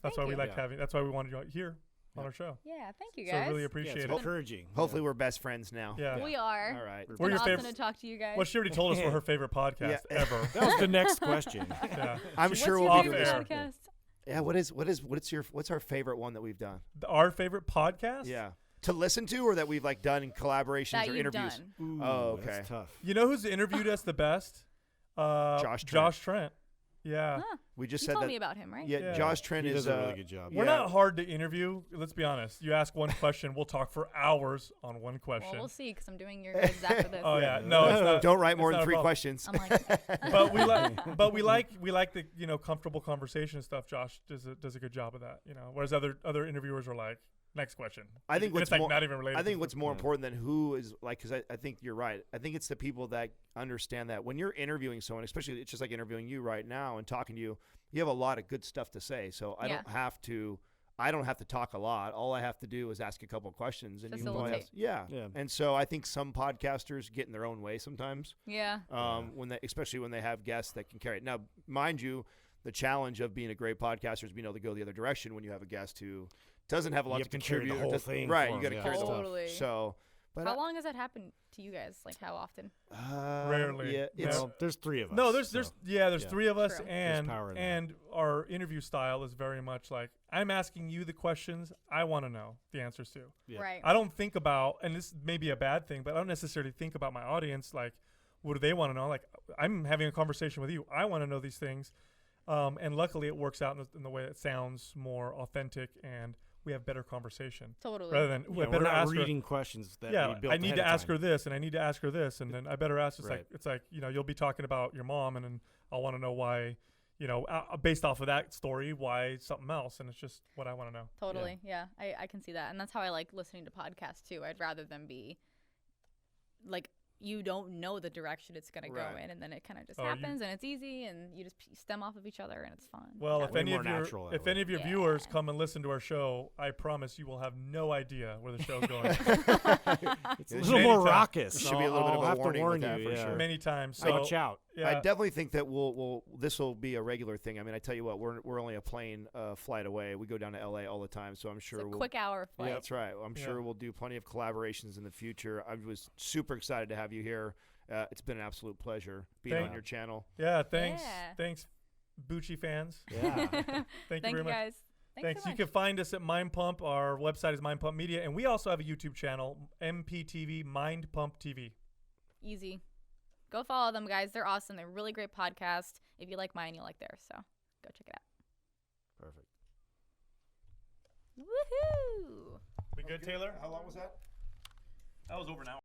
That's Thank why we you. like having. That's why we wanted you here on our show. Yeah, thank you So guys. really appreciate it's it. encouraging. Hopefully, we're best friends now. Yeah. We are. All right. It's We're been your awesome favorite- to talk to you guys. Well, she already told us we're her favorite podcast Yeah. ever. That was the next question. Yeah. I'm What's sure your we'll be favorite off doing air. podcast? Yeah. What's our favorite one that we've done? Our favorite podcast? Yeah. To listen to, or that we've like done in collaborations That or you've interviews. done. Ooh, Oh, okay. That's tough. You know who's interviewed us the best? Josh Trent. Josh Trent. Yeah. Huh. We just You said told that. me about him, right? Yeah, Yeah. Josh Trent He is does a really good job. We're Yeah. not hard to interview. Let's be honest. You ask one question, we'll talk for hours on one question. Well, we'll see because I'm doing your guys after this. Oh yeah, no, it's not. Don't write more it's than not a 3 problem. questions. I'm like, But we like the comfortable conversation stuff. Josh does a good job of that. Whereas other interviewers are like, next question. I think And what's it's like more, not even related. I to think the- what's more important than who is like, because I think you're right. I think it's the people that understand that when you're interviewing someone, especially it's just like interviewing you right now and talking to you, you have a lot of good stuff to say. So I Yeah. don't have to talk a lot. All I have to do is ask a couple of questions, and you probably have, Facilitate. Yeah. And so I think some podcasters get in their own way sometimes. yeah. Especially when they have guests that can carry it. Now, mind you, the challenge of being a great podcaster is being able to go the other direction when you have a guest who doesn't have a lot You to have to carry contribute. the or whole doesn't- thing right? for You got to 'em, carry the whole. Totally. So, but How long has that happened to you guys? Like, how often? Rarely. Yeah, No. it's, Well, there's 3 of us. No, there's so. there's Yeah. 3 of us, True. and There's power in that. and our interview style is very much like I'm asking you the questions I want to know the answers to. Yeah. Right. I don't think about, and this may be a bad thing, but I don't necessarily think about my audience like, what do they want to know? Like, I'm having a conversation with you. I want to know these things, and luckily it works out in the way that sounds more authentic, and we have better conversation Totally. rather than Yeah, I we're better not ask her. reading questions that Yeah, we built I need ahead to of ask time. her this, and I need to ask her this, and then I better ask. Right. It's like you'll be talking about your mom, and then I'll want to know why, based off of that story, why something else, and it's just what I want to know. Totally. Yeah. I can see that. And that's how I like listening to podcasts too. I'd rather them be like, you don't know the direction it's going to go Right. in, and then it kind of just Oh, you- happens, and it's easy, and you just stem off of each other, and it's fun. Well, Yeah. if Way any more of your natural that if way. any of your Yeah. viewers come and listen to our show, I promise you will have no idea where the show's going. It's a It little should- more Many raucous. There should be a little bit I'll of a have to warning warn with that you, for yeah. sure. Many times. So Watch out. yeah, I definitely think that this will be a regular thing. I mean, I tell you what, we're only a plane flight away. We go down to LA all the time, so I'm It's sure a we'll. quick hour flight. Yeah, that's right. I'm Yeah. sure we'll do plenty of collaborations in the future. I was super excited to have you here. It's been an absolute pleasure being Thank- on your channel. yeah. Thanks, Yeah. thanks, Bucci fans. Yeah. Thank Thank you very you much. guys. Thanks so You much. can find us at Mind Pump. Our website is Mind Pump Media, and we also have a YouTube channel, MPTV Mind Pump TV. Easy. Go follow them, guys. They're awesome. They're a really great podcast. If you like mine, you'll like theirs. So go check it out. Perfect. Woohoo! We good, Taylor? How long was that? That was over an hour.